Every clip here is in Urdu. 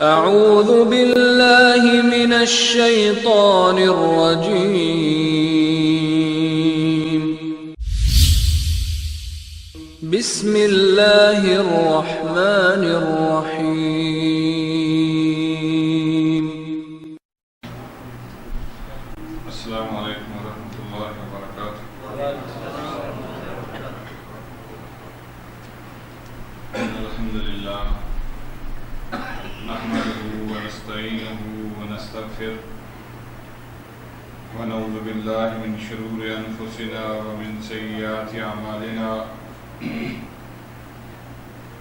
اعوذ باللہ من الشیطان الرجیم بسم اللہ الرحمن الرحیم السلام علیکم ورحمۃ اللہ وبرکاتہ۔ الحمد للہ نحمده ونستعینه ونستغفره ونعوذ باللہ من شرور انفسنا ومن سیئات اعمالنا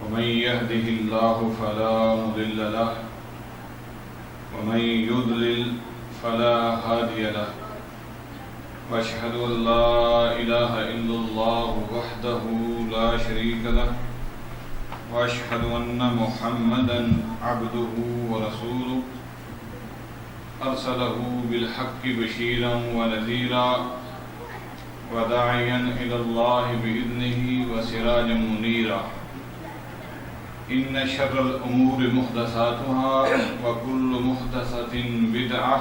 ومن يهده الله فلا مضل له ومن يضلل فلا هادي له واشهد ان لا اله الا الله وحده لا شريك له واشهد ان محمدا عبده ورسوله ارسله بالحق بشيرا ونذيرا وداعيا الى الله باذنه وسراجا منيرا ان شر الامور محدثاتها وكل محدثة بدعة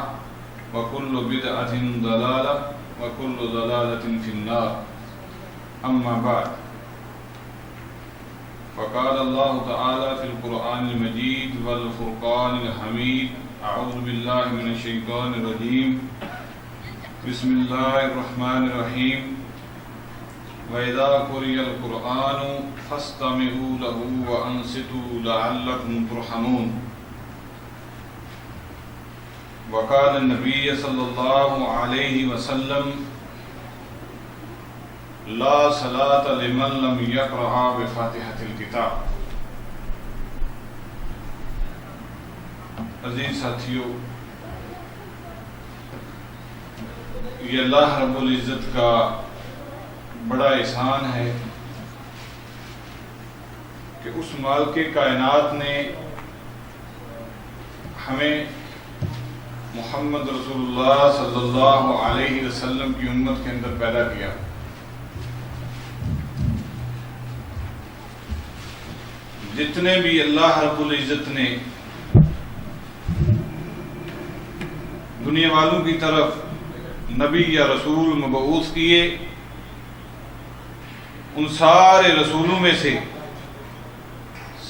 وكل بدعة ضلالة وكل ضلالة في النار اما بعد فقال الله تعالى في القرآن المجيد والفرقان الحميد أعوذ بالله من الشيطان الرجيم بسم الله الرحمن الرحيم وإذا قرئ القرآن فاستمعوا له وأنصتوا لعلكم ترحمون وقال النبي صلى الله عليه وسلم لا صلاة لمن لم يقرأ بفاتحة الكتاب۔ عزیز ساتھیو، یہ اللہ رب العزت کا بڑا احسان ہے کہ اس مالک کائنات نے ہمیں محمد رسول اللہ صلی اللہ علیہ وسلم کی امت کے اندر پیدا کیا۔ جتنے بھی اللہ رب العزت نے دنیا والوں کی طرف نبی یا رسول مبعوث کیے، ان سارے رسولوں میں سے،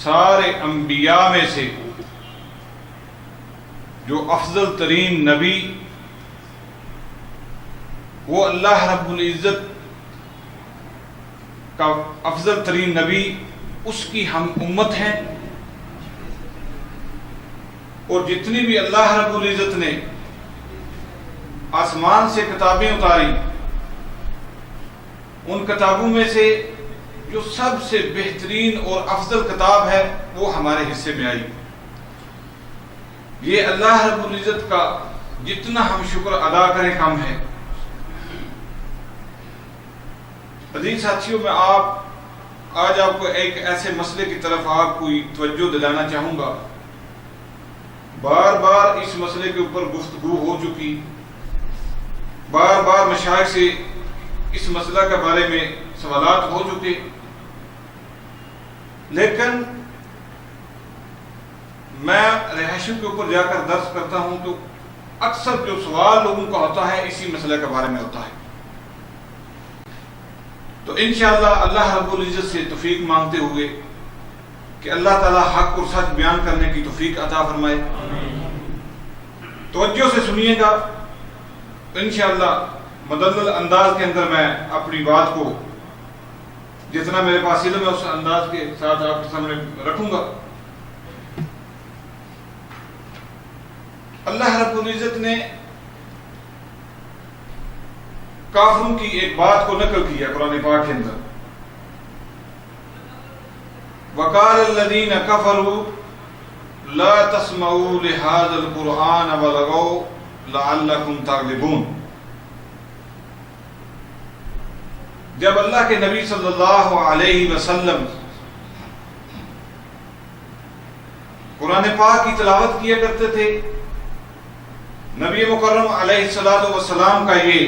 سارے انبیاء میں سے جو افضل ترین نبی، وہ اللہ رب العزت کا افضل ترین نبی، اس کی ہم امت ہیں۔ اور جتنی بھی اللہ رب العزت نے آسمان سے کتابیں اتاری، ان کتابوں میں سے جو سب سے بہترین اور افضل کتاب ہے وہ ہمارے حصے میں آئی۔ یہ اللہ رب العزت کا جتنا ہم شکر ادا کریں کم ہے۔ عزیز ساتھیوں، میں آج آپ کو ایک ایسے مسئلے کی طرف آپ کو توجہ دلانا چاہوں گا۔ بار بار اس مسئلے کے اوپر گفتگو ہو چکی، بار بار مشائخ سے اس مسئلہ کے بارے میں سوالات ہو چکے، لیکن میں رہائشوں کے اوپر جا کر درس کرتا ہوں تو اکثر جو سوال لوگوں کا ہوتا ہے اسی مسئلے کے بارے میں ہوتا ہے۔ تو انشاءاللہ اللہ رب العزت سے توفیق مانگتے ہوئے کہ اللہ تعالی حق اور سچ بیان کرنے کی توفیق عطا فرمائے۔ توجہ سے سنیے گا، انشاءاللہ مدلل انداز کے اندر میں اپنی بات کو جتنا میرے پاس علم ہے اس انداز کے ساتھ آپ کے سامنے رکھوں گا۔ اللہ رب العزت نے کافروں کی ایک بات کو نقل کیا قرآن پاک کے اندر، وَقَالَ الَّذِينَ كَفَرُوا لَا تَسْمَعُوا لِهَذَا الْقُرْآنَ وَالْغَوْا لَعَلَّكُمْ تَغْلِبُونَ۔ جب اللہ کے نبی صلی اللہ علیہ وسلم قرآن پاک کی تلاوت کیا کرتے تھے، نبی مکرم علیہ السلام کا یہ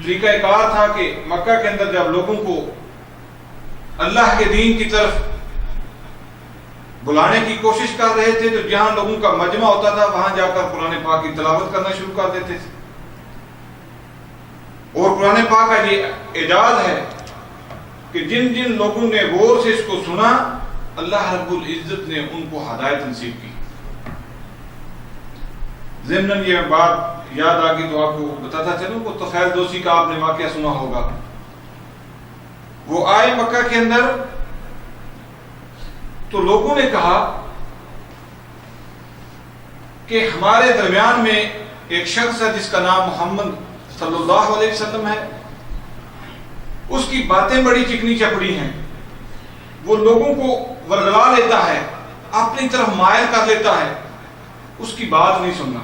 طریقہ کار تھا کہ مکہ کے اندر جب لوگوں کو اللہ کے دین کی طرف بلانے کی کوشش کر رہے تھے تو جہاں لوگوں کا مجمع ہوتا تھا وہاں جا کر قرآن پاک کی تلاوت کرنا شروع کر دیتے تھے. اور قرآن پاک کا یہ اعجاز ہے کہ جن جن لوگوں نے غور سے اس کو سنا اللہ رب العزت نے ان کو ہدایت نصیب کی. ضمن یہ بات یاد آ گئی تو آپ کو بتاتا چلوں کہ طفیل دوسی کا آپ نے واقعہ سنا ہوگا. وہ آئے مکہ کے اندر تو لوگوں نے کہا کہ ہمارے درمیان میں ایک شخص ہے جس کا نام محمد صلی اللہ علیہ وسلم ہے. اس کی باتیں بڑی چکنی چپڑی ہیں. وہ لوگوں کو ورگلا لیتا ہے, اپنی طرف مائل کر لیتا ہے, اس کی بات نہیں سننا.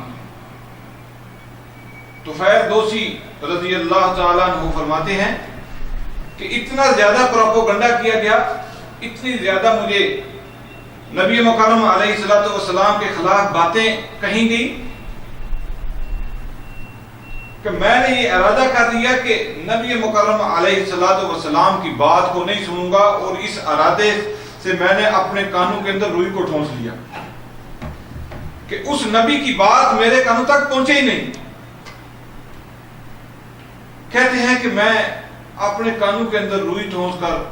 طفیل دوسی رضی اللہ تعالیٰ عنہ فرماتے ہیں کہ اتنا زیادہ پروپیگنڈا کیا گیا, اتنی زیادہ مجھے نبی مکرم علیہ الصلوۃ والسلام کے خلاف باتیں کہیں گئی کہ میں نے یہ ارادہ کر لیا کہ نبی مکرم علیہ الصلوۃ والسلام کی بات کو نہیں سنوں گا, اور اس ارادے سے میں نے اپنے کانوں کے اندر روئی کو ٹھونس لیا کہ اس نبی کی بات میرے کانوں تک پہنچے ہی نہیں. کہتے ہیں کہ میں اپنے کانوں کے اندر روئی ٹھونس کر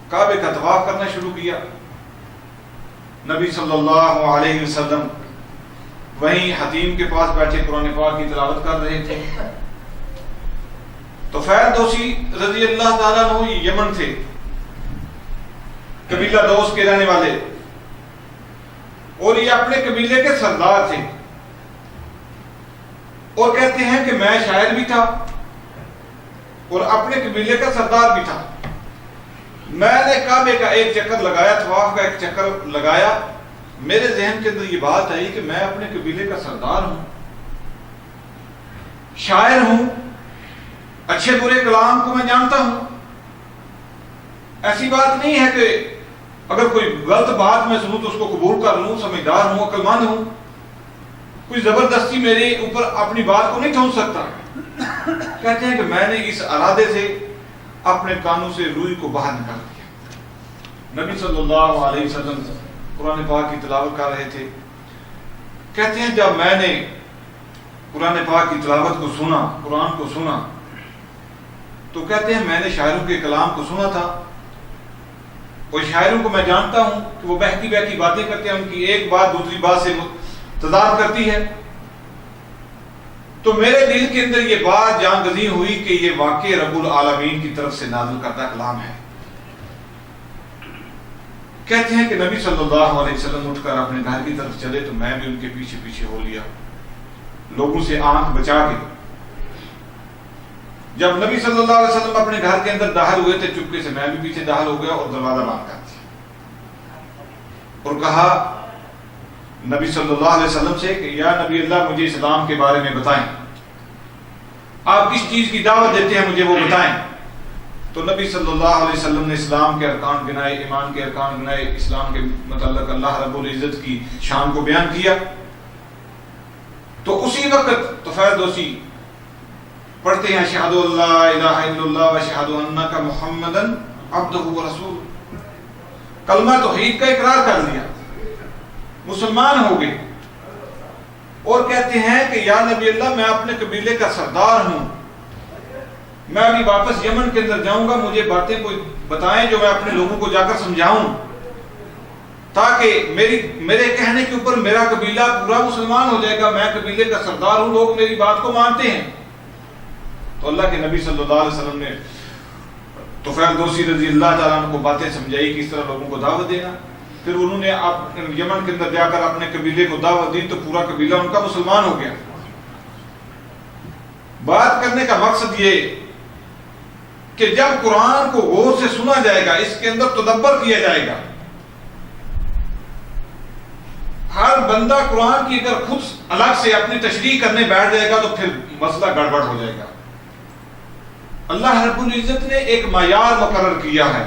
کعبے کا طواف کرنا شروع کیا. نبی صلی اللہ علیہ وسلم وہیں حتیم کے پاس بیٹھے قرآن پاک کی تلاوت کر رہے تھے. طفیل دوسی رضی اللہ تعالیٰ عنہ یہ یمن تھے, قبیلہ دوس کے رہنے والے, اور یہ اپنے قبیلے کے سردار تھے. اور کہتے ہیں کہ میں شاعر بھی تھا اور اپنے قبیلے کا سردار بھی تھا. میں نے کعبے کا ایک چکر لگایا, طواف کا ایک چکر لگایا. میرے ذہن کے اندر یہ بات آئی کہ میں اپنے قبیلے کا سردار ہوں, شاعر ہوں, اچھے برے کلام کو میں جانتا ہوں. ایسی بات نہیں ہے کہ اگر کوئی غلط بات میں سنوں تو اس کو قبول کر لوں, سمجھدار ہوں, عقل مند ہوں. کوئی زبردستی میرے اوپر اپنی بات کو نہیں ٹھونس سکتا. کہتے ہیں کہ میں نے اس ارادے سے اپنے کانوں سے روئی کو باہر نکال دیا. نبی صلی اللہ علیہ وسلم قرآن پاک کی تلاوت کر رہے تھے. کہتے ہیں جب میں نے قرآن پاک کی تلاوت کو سنا, قرآن کو سنا, تو کہتے ہیں میں نے شاعروں کے کلام کو سنا تھا, اور شاعروں کو میں جانتا ہوں کہ وہ بہتی بہتی باتیں کرتے ہیں, ان کی ایک بات دوسری بات سے تضاد کرتی ہے. تو میرے دل کے اندر یہ بات جان گزین ہوئی کہ یہ واقع رب العالمین کی طرف سے نازل کردہ کلام ہے. کہتے ہیں کہ نبی صلی اللہ علیہ وسلم اٹھ کر اپنے گھر کی طرف چلے تو میں بھی ان کے پیچھے پیچھے ہو لیا, لوگوں سے آنکھ بچا کے. جب نبی صلی اللہ علیہ وسلم اپنے گھر کے اندر داخل ہوئے تھے, چپکے سے میں بھی پیچھے داخل ہو گیا اور دروازہ بند کر دیا, اور کہا نبی صلی اللہ علیہ وسلم سے کہ یا نبی اللہ مجھے اسلام کے بارے میں بتائیں, آپ کس چیز کی دعوت دیتے ہیں مجھے وہ بتائیں. تو نبی صلی اللہ علیہ وسلم نے اسلام کے ارکان گنائے, ایمان کے ارکان گنائے, اسلام کے متعلق اللہ رب العزت کی شان کو بیان کیا. تو اسی وقت طفیل دوسی پڑھتے ہیں اشہد ان لا الہ الا اللہ واشہد انک محمدن عبدہ ورسولہ, کلمہ توحید کا اقرار کر لیا, مسلمان ہو گئے. اور کہتے ہیں کہ یا نبی اللہ میں اپنے قبیلے کا سردار ہوں, میں ابھی واپس یمن کے اندر جاؤں گا, مجھے باتیں کوئی بتائیں جو میں اپنے لوگوں کو جا کر سمجھاؤں, تاکہ میرے کہنے کے اوپر میرا قبیلہ پورا مسلمان ہو جائے گا. میں قبیلے کا سردار ہوں, لوگ میری بات کو مانتے ہیں. تو اللہ کے نبی صلی اللہ علیہ وسلم نے طفیل دوسی رضی اللہ تعالیٰ عنہ کو باتیں سمجھائی کہ اس طرح لوگوں کو دعوت دینا. پھر انہوں نے یمن کے اندر جا کر اپنے قبیلے کو دعوت دی تو پورا قبیلہ ان کا مسلمان ہو گیا. بات کرنے کا مقصد یہ کہ جب قرآن کو غور سے سنا جائے گا, اس کے اندر تدبر کیا جائے گا, ہر بندہ قرآن کی اگر خود الگ سے اپنی تشریح کرنے بیٹھ جائے گا تو پھر مسئلہ گڑبڑ ہو جائے گا. اللہ رب العزت نے ایک معیار مقرر کیا ہے,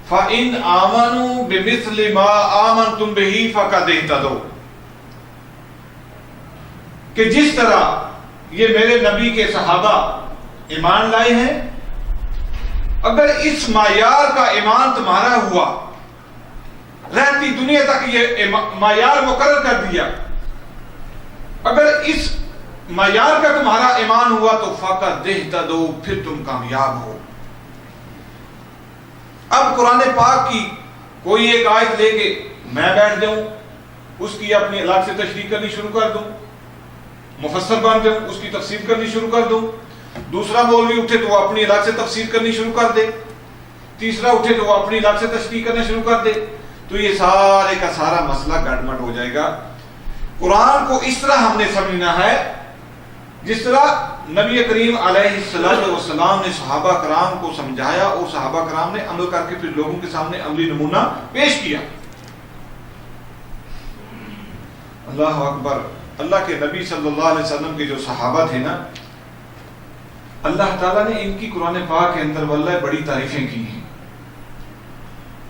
فَإِنْ آمَنُوا بِمِثْلِ مَا آمَنْتُمْ بِهِ فَقَدِ اهْتَدَوْا, کہ جس طرح یہ میرے نبی کے صحابہ ایمان لائے ہیں, اگر اس معیار کا ایمان تمہارا ہوا رہتی دنیا تک یہ معیار مقرر کر دیا. اگر اس معیار کا تمہارا ایمان ہوا تو فقط اہتدوا، پھر تم کامیاب ہو. اب قرآن پاک کی کوئی ایک آیت لے کے میں بیٹھ جاؤں، اس کی اپنی الگ سے تشریح کرنی شروع کر دوں، مفسر بن جاؤں، اس کی تفسیر کرنی شروع کر دوں. دوسرا مولوی اٹھے تو وہ اپنی الگ سے تفسیر کرنی شروع کر دے، تیسرا اٹھے تو وہ اپنی الگ سے تشریح کرنا شروع کر دے، تو یہ سارے کا سارا مسئلہ گڑمٹ ہو جائے گا. قرآن کو اس طرح ہم نے سمجھنا ہے جس طرح نبی کریم علیہ السلام نے صحابہ کرام کو سمجھایا اور صحابہ کرام نے عمل کر کے پھر لوگوں کے سامنے عملی نمونہ پیش کیا. اللہ اکبر. اللہ کے نبی صلی اللہ علیہ وسلم کے جو صحابہ تھے نا، اللہ تعالیٰ نے ان کی قرآن پاک کے اندر واللہ بڑی تعریفیں کی ہیں.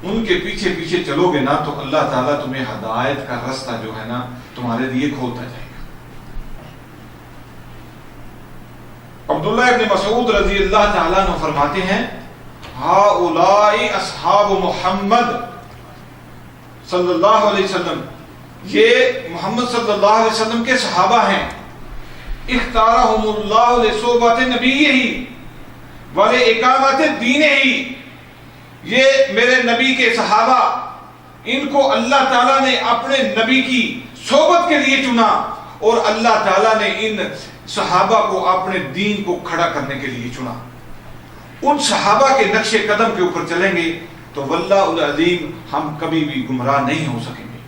ان کے پیچھے پیچھے چلو گے نا تو اللہ تعالیٰ تمہیں ہدایت کا رستہ جو ہے نا تمہارے لیے کھولتا جائے گا. عبداللہ ابن مسعود رضی اللہ تعالیٰ عنہ فرماتے ہیں ہؤلاء اصحاب محمد صلی اللہ علیہ وسلم، یہ محمد صلی اللہ علیہ وسلم کے صحابہ ہیں. اختارہم اللہ لصحبت نبیہ ولإقامت دینہ، یہ میرے نبی کے صحابہ، ان کو اللہ تعالیٰ نے اپنے نبی کی صحبت کے لیے چنا اور اللہ تعالیٰ نے ان صحابہ کو اپنے دین کو کھڑا کرنے کے لیے چنا. ان صحابہ کے نقش قدم کے اوپر چلیں گے تو واللہ العظیم ہم کبھی بھی گمراہ نہیں ہو سکیں گے.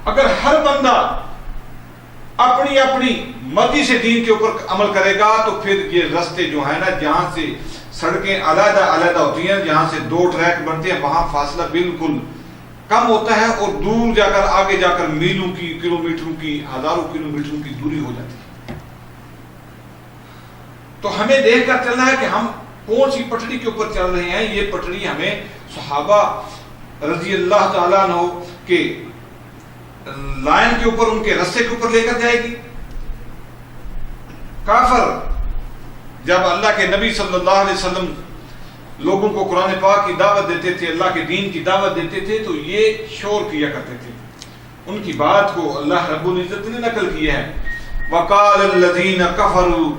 اگر ہر بندہ اپنی اپنی مرضی سے دین کے اوپر عمل کرے گا تو پھر یہ رستے جو ہیں نا، جہاں سے سڑکیں علیحدہ علیحدہ ہوتی ہیں، جہاں سے 2 ٹریک بنتے ہیں، وہاں فاصلہ بالکل کم ہوتا ہے اور دور جا کر آگے جا کر میلوں کی، کلومیٹروں کی، ہزاروں کلومیٹروں کی دوری ہو جاتی ہے. تو ہمیں دیکھ کر چلنا ہے کہ ہم کون سی پٹڑی کے اوپر چل رہے ہیں. یہ پٹڑی ہمیں صحابہ رضی اللہ تعالیٰ عنہ کے لائن کے اوپر، ان کے رستے کے اوپر لے کر جائے گی. کافر جب اللہ کے نبی صلی اللہ علیہ وسلم لوگوں کو قرآن پاک کی دعوت دیتے تھے، اللہ کے دین کی دعوت دیتے تھے، تو یہ شور کیا کرتے تھے. ان کی بات کو اللہ رب العزت نے نقل کیا ہے. وَقَالَ الَّذِينَ كَفَرُوا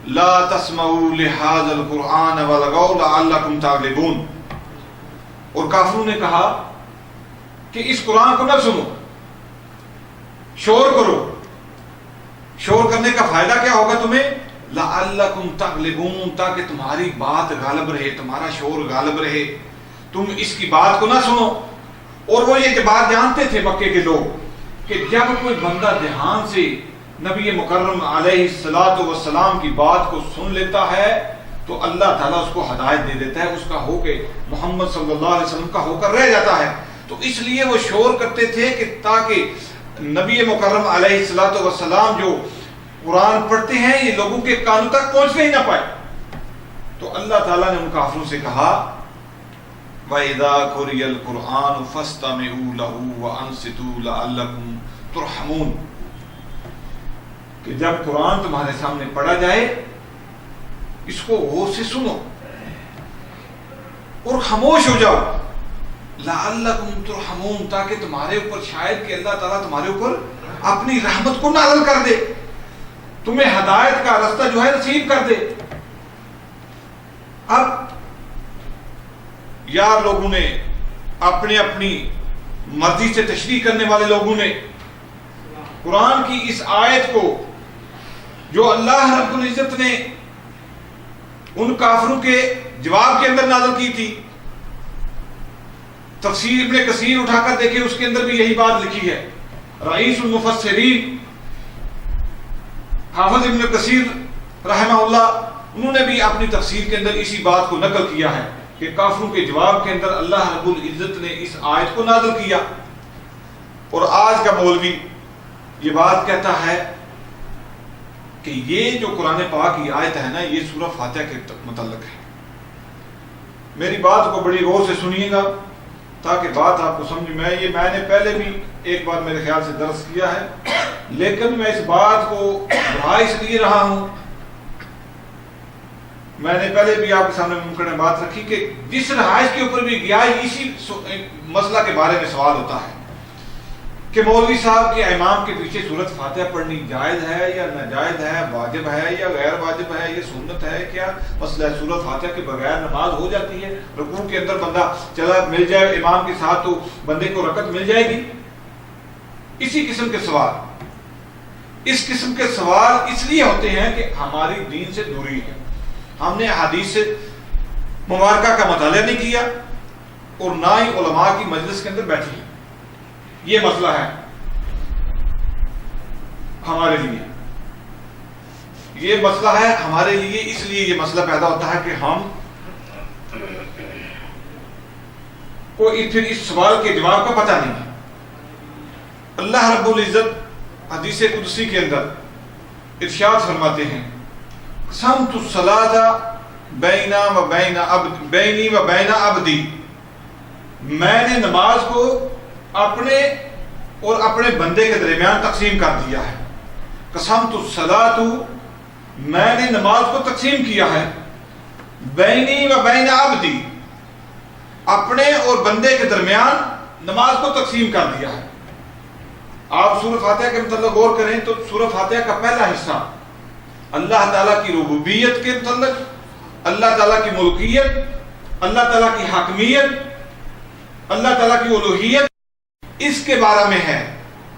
لَا تَسْمَعُوا لِهَذَا الْقُرْآنَ وَالْغَوْا لَعَلَّكُمْ تَغْلِبُونَ. اور کافروں نے کہا کہ اس قرآن کو نہ سنو، شور کرو. شور کرنے کا فائدہ کیا ہوگا تمہیں؟ لعلکم تغلبون، تاکہ تمہاری بات غالب رہے، تمہارا شور غالب رہے، تم اس کی بات کو نہ سنو. اور وہ یہ بات جانتے تھے مکے کے لوگ کہ جب کوئی بندہ دھیان سے نبی مکرم علیہ السلام کی بات کو سن لیتا ہے تو اللہ تعالیٰ اس کو ہدایت دے دیتا ہے، اس کا ہو کے محمد صلی اللہ علیہ وسلم کا ہو کر رہ جاتا ہے. تو اس لیے وہ شور کرتے تھے کہ تاکہ نبی مکرم علیہ السلام جو قرآن پڑھتے ہیں یہ لوگوں کے کانوں تک پہنچنے ہی نہ پائے. تو اللہ تعالیٰ نے ان کافروں سے کہا وَإِذَا قُرِئَ الْقُرْآنُ فَاسْتَمِعُوا لَهُ وَأَنصِتُوا لَعَلَّكُمْ تُرْحَمُونَ، کہ جب قرآن تمہارے سامنے پڑھا جائے اس کو غور سے سنو اور خاموش ہو جاؤ. لَعَلَّكُمْ تُرْحَمُونَ، تاکہ تمہارے اوپر شاید کہ اللہ تعالیٰ تمہارے اوپر اپنی رحمت کو نازل کر دے، تمہیں ہدایت کا راستہ جو ہے نصیب کر دے. اب یار لوگوں نے اپنی اپنی مرضی سے تشریح کرنے والے لوگوں نے قرآن کی اس آیت کو جو اللہ رب العزت نے ان کافروں کے جواب کے اندر نازل کی تھی، تفسیر ابن کثیر اٹھا کر دیکھیں، اس کے اندر بھی یہی بات لکھی ہے. رئیس المفسرین حافظ ابن کثیر رحمہ اللہ، انہوں نے بھی اپنی تفسیر کے اندر اسی بات کو نقل کیا ہے کہ کافروں کے جواب کے اندر اللہ رب العزت نے اس آیت کو نازل کیا. اور آج کا مولوی یہ بات کہتا ہے کہ یہ جو قرآن پاک کی آیت ہے نا، یہ سورہ فاتحہ کے متعلق ہے. میری بات کو بڑی غور سے سنیے گا تاکہ بات آپ کو سمجھ میں آئے. میں نے پہلے بھی ایک بار میرے خیال سے درس کیا ہے، لیکن میں اس بات کو دہرا اس لیے رہا ہوں، میں نے پہلے بھی آپ کے سامنے ممکن بات رکھی کہ جس رہائش کے اوپر بھی گیا اسی مسئلہ کے بارے میں سوال ہوتا ہے کہ مولوی صاحب کے امام کے پیچھے سورۃ فاتحہ پڑھنی جائز ہے یا ناجائز ہے، واجب ہے یا غیر واجب ہے، یہ سنت ہے، کیا مسئلہ ہے؟ سورۃ فاتحہ کے بغیر نماز ہو جاتی ہے؟ رکوع کے اندر بندہ چلا مل جائے امام کے ساتھ تو بندے کو رکعت مل جائے گی؟ اسی قسم کے سوال، اس قسم کے سوال اس لیے ہوتے ہیں کہ ہماری دین سے دوری ہے، ہم نے حدیث مبارکہ کا مطالعہ نہیں کیا اور نہ ہی علماء کی مجلس کے اندر بیٹھے ہیں۔ یہ مسئلہ ہے ہمارے لیے، یہ مسئلہ ہے ہمارے لیے، اس لیے یہ مسئلہ پیدا ہوتا ہے کہ ہم کو پھر اس سوال کے جواب کا پتہ نہیں ہے۔ اللہ رب العزت حدیث قدسی کے اندر ارشاد فرماتے ہیں قسمت الصلاۃ بینی و بین عبدی، میں نے نماز کو اپنے اور اپنے بندے کے درمیان تقسیم کر دیا ہے۔ قسمت الصلاۃ، میں نے نماز کو تقسیم کیا ہے، بینی و بین عبدی، اپنے اور بندے کے درمیان نماز کو تقسیم کر دیا ہے۔ آپ سورۃ فاتحہ کے متعلق غور کریں تو سورۃ فاتحہ کا پہلا حصہ اللہ تعالیٰ کی ربوبیت کے متعلق، اللہ تعالیٰ کی ملکیت، اللہ تعالیٰ کی حاکمیت، اللہ تعالیٰ کی الوہیت، اس کے بارے میں ہے،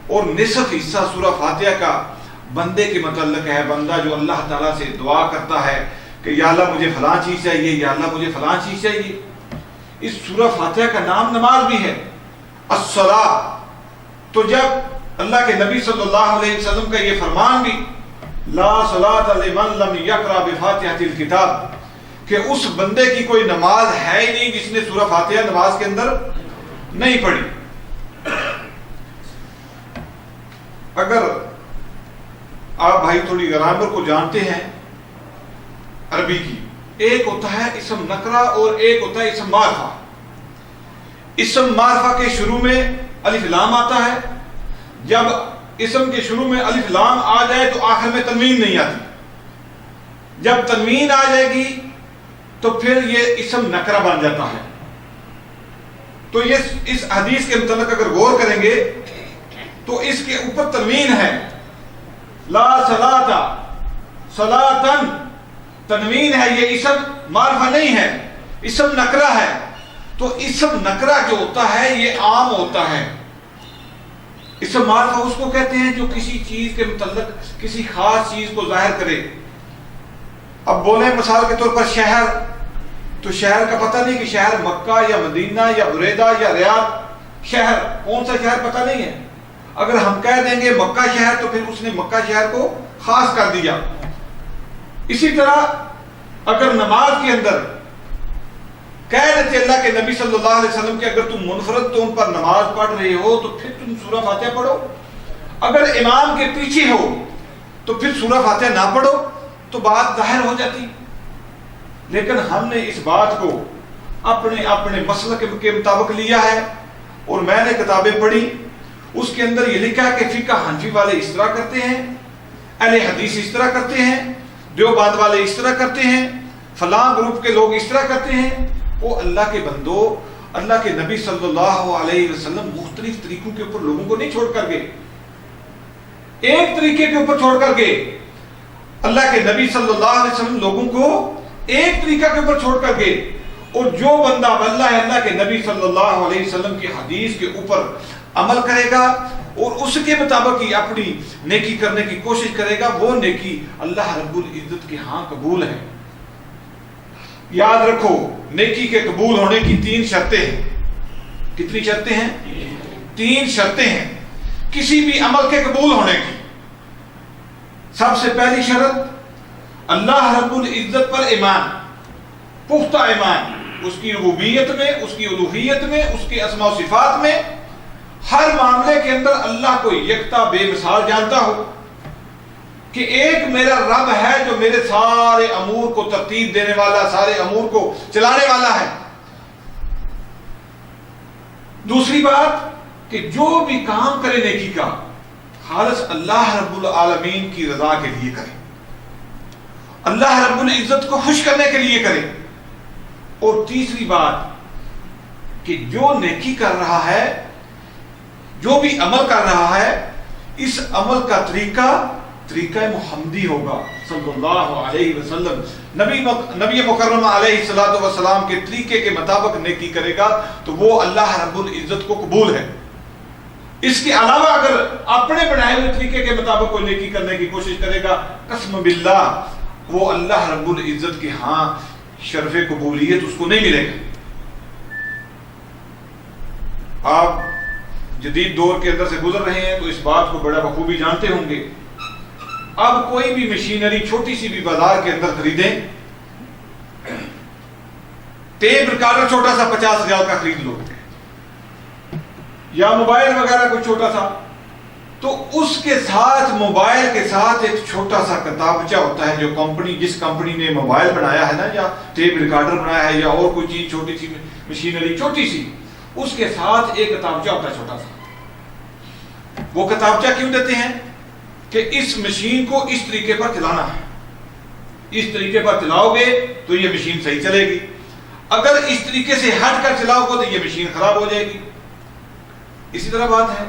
اور نصف حصہ سورۃ فاتحہ کا بندے کے متعلق ہے۔ بندہ جو اللہ تعالیٰ سے دعا کرتا ہے کہ یا اللہ مجھے فلاں چیز چاہیے، یا اللہ مجھے فلاں چیز چاہیے۔ اس سورۃ فاتحہ کا نام نماز بھی ہے، الصلاۃ۔ تو جب اللہ کے نبی صلی اللہ علیہ وسلم کا یہ فرمان بھی لا صلاۃ لمن لم یقرأ بفاتحۃ الکتاب، کہ اس بندے کی کوئی نماز ہے ہی نہیں جس نے سورۃ فاتحہ نماز کے اندر نہیں پڑھی۔ اگر آپ بھائی تھوڑی گرامر کو جانتے ہیں عربی کی، ایک ہوتا ہے اسم نکرہ اور ایک ہوتا ہے اسم معرفہ۔ اسم معرفہ کے شروع میں الف لام آتا ہے، جب اسم کے شروع میں الف لام آ جائے تو آخر میں تنوین نہیں آتی، جب تنوین آ جائے گی تو پھر یہ اسم نکرہ بن جاتا ہے۔ تو یہ اس حدیث کے متعلق اگر غور کریں گے تو اس کے اوپر تنوین ہے، لا صلاۃ صلاۃً، تنوین ہے، یہ اسم معرفہ نہیں ہے، اسم نکرہ ہے۔ تو اسم نکرہ جو ہوتا ہے یہ عام ہوتا ہے، اسم معرفہ اس کو کہتے ہیں جو کسی چیز کے متعلق کسی خاص چیز کو ظاہر کرے۔ اب بولیں مثال کے طور پر شہر، تو شہر کا پتہ نہیں کہ شہر مکہ یا مدینہ یا بریدہ یا ریاض، شہر کون سا شہر پتہ نہیں ہے۔ اگر ہم کہہ دیں گے مکہ شہر تو پھر اس نے مکہ شہر کو خاص کر دیا۔ اسی طرح اگر نماز کے اندر کہہ دیتے اللہ کے نبی صلی اللہ علیہ وسلم کہ اگر تم منفرد طور پر نماز پڑھ رہے ہو تو پھر تم سورہ فاتحہ پڑھو، اگر امام کے پیچھے ہو تو پھر سورہ فاتحہ نہ پڑھو، تو بات ظاہر ہو جاتی۔ لیکن ہم نے اس بات کو اپنے مسلک کے مطابق لیا ہے، اور میں نے کتابیں پڑھی، اس کے اندر یہ لکھا ہے کہ فقہ حنفی والے اس طرح کرتے ہیں، اہل حدیث اس طرح کرتے ہیں، دیوبند والے اس طرح کرتے ہیں، فلاں گروپ کے لوگ اس طرح کرتے ہیں۔ وہ اللہ کے بندو، اللہ کے نبی صلی اللہ علیہ وسلم مختلف طریقوں کے اوپر لوگوں کو نہیں چھوڑ کر گئے، ایک طریقے کے اوپر چھوڑ کر گئے۔ اللہ کے نبی صلی اللہ علیہ وسلم لوگوں کو ایک طریقہ کے اوپر چھوڑ کر گئے، اور جو بندہ اللہ کے نبی صلی اللہ علیہ وسلم کی حدیث کے اوپر عمل کرے گا اور اس کے مطابق ہی اپنی نیکی کرنے کی کوشش کرے گا، وہ نیکی اللہ رب العزت کے ہاں قبول ہے۔ یاد رکھو، نیکی کے قبول ہونے کی 3 شرطیں ہیں۔ کتنی شرطیں ہیں؟ 3 شرطیں ہیں کسی بھی عمل کے قبول ہونے کی۔ سب سے پہلی شرط اللہ رب العزت پر ایمان، پختہ ایمان، اس کی ربوبیت میں، اس کی الوہیت میں، اس کے اسماء و صفات میں، ہر معاملے کے اندر اللہ کو یکتا بے مثال جانتا ہو کہ ایک میرا رب ہے جو میرے سارے امور کو ترتیب دینے والا، سارے امور کو چلانے والا ہے۔ دوسری بات کہ جو بھی کام کرے نیکی کا، خالص اللہ رب العالمین کی رضا کے لیے کرے، اللہ رب العزت کو خوش کرنے کے لیے کرے. اور تیسری بات کہ جو نیکی کر رہا ہے، جو بھی عمل کر رہا ہے، اس عمل کا طریقہ محمدی ہوگا صلی اللہ علیہ وسلم. نبی مکرم علیہ الصلوۃ والسلام کے طریقے کے مطابق نیکی کرے گا تو وہ اللہ رب العزت کو قبول ہے. اس کے علاوہ اگر اپنے بنائے ہوئے طریقے کے مطابق کوئی نیکی کرنے کی کوشش کرے گا، قسم باللہ وہ اللہ رب العزت کے ہاں شرف قبولیت اس کو نہیں ملے گا. آپ جدید دور کے اندر سے گزر رہے ہیں تو اس بات کو بڑا بخوبی جانتے ہوں گے. اب کوئی بھی مشینری چھوٹی سی بھی بازار کے اندر خریدیں، ٹیپ ریکارڈر چھوٹا سا 50,000 کا خرید لو، یا موبائل وغیرہ کوئی چھوٹا سا، تو اس کے ساتھ موبائل کے ساتھ ایک چھوٹا سا کتابچہ ہوتا ہے جو جس کمپنی نے موبائل بنایا ہے نا، یا ٹیپ ریکارڈر بنایا ہے، یا اور کوئی چیز چھوٹی سی مشینری چھوٹی سی، اس کے ساتھ ایک کتابچہ ہوتا ہے چھوٹا سا. وہ کتابچہ کیوں دیتے ہیں؟ کہ اس مشین کو اس طریقے پر چلانا ہے، اس طریقے پر چلاؤ گے تو یہ مشین صحیح چلے گی، اگر اس طریقے سے ہٹ کر چلاؤ گے تو یہ مشین خراب ہو جائے گی. اسی طرح بات ہے.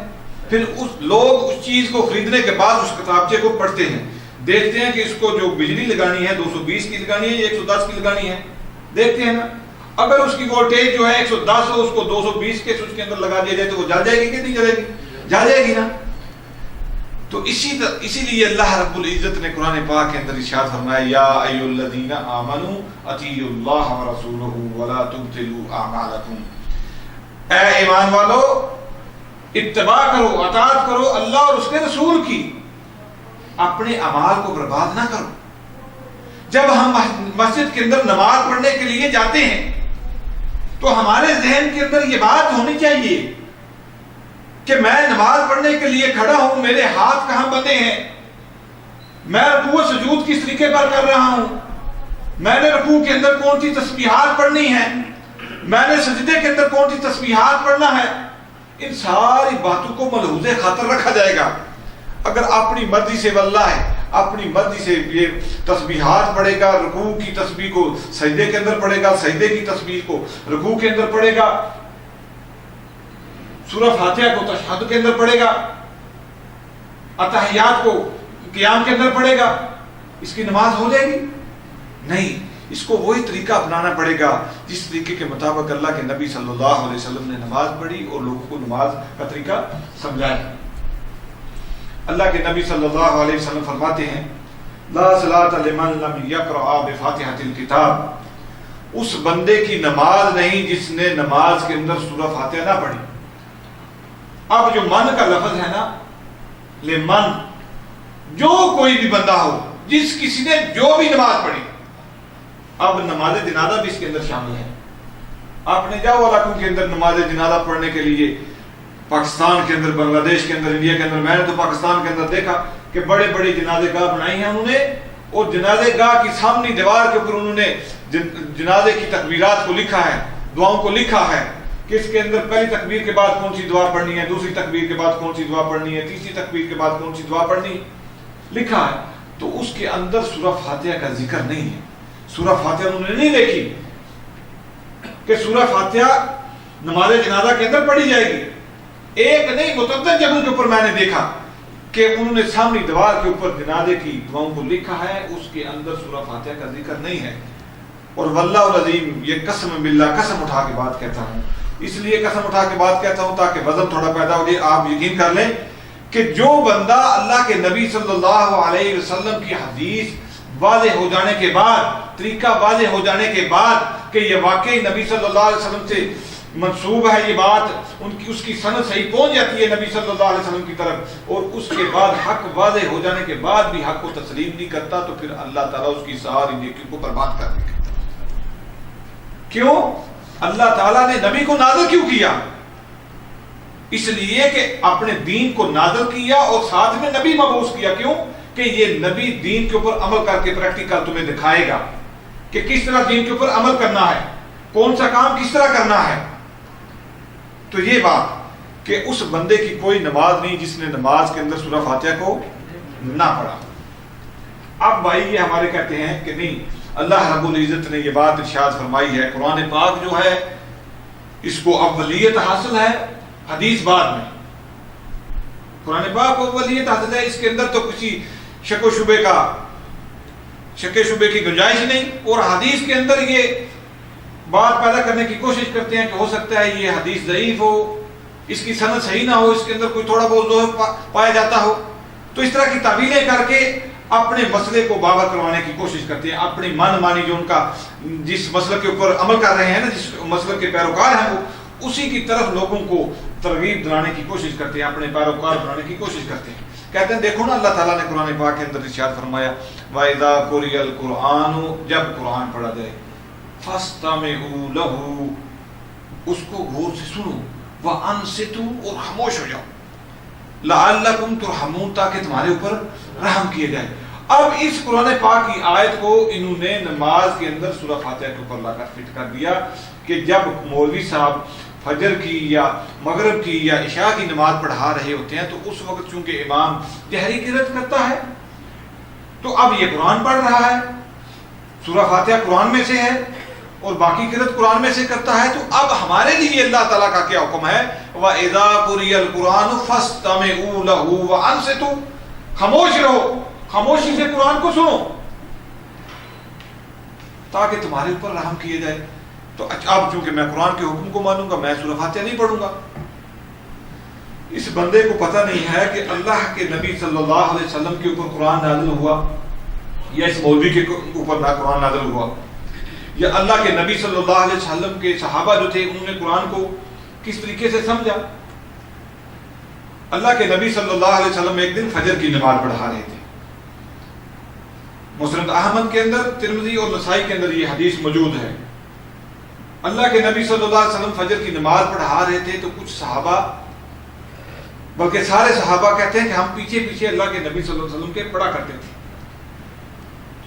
پھر لوگ اس چیز کو خریدنے کے بعد اس کتابچے کو پڑھتے ہیں، دیکھتے ہیں کہ اس کو جو بجلی لگانی ہے 220 کی لگانی ہے یا 110 کی لگانی ہے، دیکھتے ہیں نا. اگر اس کی وولٹیج جو ہے 110 ہو، اس کو 220 کے سوئچ کے اندر لگا دیا جائے تو وہ جل جائے گی کہ نہیں جلے گی؟ جل جائے گی نا. تو اسی لیے اللہ رب العزت نے قرآن پاک کے اندر ارشاد فرمایا، یا ایھا الذین آمنوا اطیعوا اللہ ورسولہ ولا تبطلوا اعمالکم. اے ایمان والو، اتباع کرو، اطاعت کرو اللہ اور اس کے رسول کی، اپنے اعمال کو برباد نہ کرو. جب ہم مسجد کے اندر نماز پڑھنے کے لیے جاتے ہیں تو ہمارے ذہن کے اندر یہ بات ہونی چاہیے کہ میں نماز پڑھنے کے لیے کھڑا ہوں، میرے ہاتھ کہاں بندھے ہیں، میں رکوع و سجود کس طریقے پر کر رہا ہوں، میں نے رکوع کے اندر کون سی تسبیحات پڑھنی ہے، میں نے سجدے کے اندر کون سی تسبیحات پڑھنا ہے. ان ساری باتوں کو ملحوظ خاطر رکھا جائے گا. اگر اپنی مرضی سے واللہ ہے اپنی مرضی سے یہ تسبیحات پڑھے گا، رکوع کی تسبیح کو سجدے کے اندر پڑھے گا، سجدے کی تسبیح کو رکوع کے اندر پڑھے گا، سورہ فاتحہ کو تشہد کے اندر پڑھے گا، اتحیات کو قیام کے اندر پڑھے گا، اس کی نماز ہو جائے گی؟ نہیں. اس کو وہی طریقہ اپنانا پڑے گا جس طریقے کے مطابق اللہ کے نبی صلی اللہ علیہ وسلم نے نماز پڑھی اور لوگوں کو نماز کا طریقہ سمجھایا. اللہ کے نبی صلی اللہ علیہ وسلم فرماتے ہیں، لا صلاۃ لمن لم یقرأ بفاتحۃ الکتاب. اس بندے کی نماز نہیں جس نے نماز کے اندر سورہ فاتحہ نہ پڑھی. اب جو من کا لفظ ہے نا، لمن، جو کوئی بھی بندہ ہو، جس کسی نے جو بھی نماز پڑھی. اب نماز جنازہ بھی اس کے اندر شامل ہے. آپ نے جاؤ علاقوں کے اندر نماز جنازہ پڑھنے کے لیے، پاکستان کے اندر، بنگلہ دیش کے اندر، انڈیا کے اندر، میں نے تو پاکستان کے اندر دیکھا کہ بڑے بڑے جنازے گاہ بنائی ہیں انہوں نے، اور جنازے گاہ کی سامنے دیوار کے اوپر انہوں نے جنازے کی تکبیرات کو لکھا ہے، دعاؤں کو لکھا ہے کہ اس کے اندر پہلی تکبیر کے بعد کون سی دعا پڑھنی ہے، دوسری تکبیر کے بعد کون سی دعا پڑھنی ہے، تیسری تکبیر کے بعد کون سی دعا پڑھنی ہے، لکھا ہے. تو اس کے اندر سورہ فاتحہ کا ذکر نہیں ہے. سورہ فاتحہ انہوں نے نہیں دیکھی کہ سورہ فاتحہ نماز جنازہ کے اندر پڑھی جائے گی. ایک نہیں، متعدد جگہوں کے اوپر میں نے دیکھا کہ انہوں نے سامنے دیوار کے اوپر جنازے کی دعاؤں کو لکھا ہے، اس کے اندر سورہ فاتحہ کا ذکر نہیں ہے. اور واللہ العظیم، یہ قسم باللہ، قسم اٹھا کے بات کہتا ہوں، اس لیے قسم اٹھا کے بات کہتا ہوں تاکہ وزن تھوڑا پیدا ہو جائے. آپ یقین کر لیں کہ جو بندہ اللہ کے نبی صلی اللہ علیہ وسلم کی حدیث واضح ہو جانے کے بعد، طریقہ واضح ہو جانے کے بعد کہ یہ واقعی نبی صلی اللہ علیہ وسلم سے منسوب ہے، یہ بات اس کی سند صحیح پہنچ جاتی ہے نبی صلی اللہ علیہ وسلم کی طرف، اور اس کے بعد حق واضح ہو جانے کے بعد بھی حق کو تسلیم نہیں کرتا، تو پھر اللہ تعالیٰ اس کی ساری نیکیوں کو برباد کر دے گا. کیوں؟ اللہ تعالیٰ نے نبی کو نازل کیوں کیا؟ اس لیے کہ اپنے دین کو نازل کیا اور ساتھ میں نبی مبعوث کیا. کیوں؟ کہ یہ نبی دین کے اوپر عمل کر کے پریکٹیکل تمہیں دکھائے گا کہ کس طرح دین کے اوپر عمل کرنا ہے، کون سا کام کس طرح کرنا ہے. تو یہ بات کہ اس بندے کی کوئی نماز نہیں جس نے نماز کے اندر سورہ فاتحہ کو نہ پڑھا. اب بھائی یہ ہمارے کہتے ہیں کہ نہیں، اللہ رب العزت نے یہ بات ارشاد فرمائی ہے، قرآن پاک جو ہے اس کو اولیت حاصل ہے، حدیث بعد میں۔ قرآن پاک کو اولیت حاصل ہے، اس کے اندر تو کسی شک و شبے کی گنجائش نہیں، اور حدیث کے اندر یہ بات پیدا کرنے کی کوشش کرتے ہیں کہ ہو سکتا ہے یہ حدیث ضعیف ہو، اس کی سند صحیح نہ ہو، اس کے اندر کوئی تھوڑا بہت ضعف پایا جاتا ہو، تو اس طرح کی تعویلیں کر کے اپنے مسئلے کو باور کروانے کی کوشش کرتے ہیں، اپنی من مانی جو ان کا جس مسئلے کے اوپر عمل کر رہے ہیں نا، جس مسئلے کے پیروکار ہیں وہ اسی کی طرف لوگوں کو ترغیب دلانے کی کوشش کرتے ہیں، اپنے پیروکار بنانے کی کوشش کرتے ہیں۔ کہتے ہیں دیکھو نا، اللہ تعالیٰ نے قرآن پاک کے اندر ارشاد فرمایا وَإِذَا قُرِئَ الْقُرْآنُ، جب قرآن پڑھا جائے، فَاسْتَمِعُوا لَهُ، اس کو غور سے سنو، وَأَنصِتُوا، اور خاموش ہو جاؤ، لَعَلَّكُمْ تُرْحَمُونَ، تاکہ تمہارے اوپر رحم کیے جائے۔ اب اس قرآن پاک کی آیت کو انہوں نے نماز کے اندر سورہ فاتحہ کے اوپر لا کر فٹ کر دیا کہ جب مولوی صاحب فجر کی یا مغرب کی یا عشاء کی نماز پڑھا رہے ہوتے ہیں تو اس وقت چونکہ امام جہری قرأت کرتا ہے تو اب یہ قرآن پڑھ رہا ہے، سورہ فاتحہ قرآن میں سے ہے اور باقی قرأت قرآن میں سے کرتا ہے، تو اب ہمارے لیے اللہ تعالیٰ کا کیا حکم ہے؟ وَإِذَا قُرِئَ الْقُرْآنُ فَاسْتَمِعُوا لَهُ وَأَنصِتُوا، خاموش رہو، خاموشی سے قرآن کو سنو تاکہ تمہارے اوپر رحم کیے جائے۔ تو اب چونکہ میں قرآن کے حکم کو مانوں گا، میں سورہ فاتحہ نہیں پڑھوں گا۔ اس بندے کو پتہ نہیں ہے کہ اللہ کے نبی صلی اللہ علیہ وسلم کے اوپر قرآن نازل ہوا یا اس مولوی کے اوپر قرآن نازل ہوا، یا اللہ کے نبی صلی اللہ علیہ وسلم کے صحابہ جو تھے انہوں نے قرآن کو کس طریقے سے سمجھا۔ اللہ کے نبی صلی اللہ علیہ وسلم ایک دن فجر کی نماز پڑھا رہے تھے، مسند احمد کے اندر، ترمذی اور نسائی کے اندر یہ حدیث موجود ہے۔ اللہ کے نبی صلی اللہ علیہ وسلم فجر کی نماز پڑھا رہے تھے تو کچھ صحابہ، بلکہ سارے صحابہ کہتے ہیں کہ ہم پیچھے پیچھے اللہ کے نبی صلی اللہ علیہ وسلم کے پڑھا کرتے تھے۔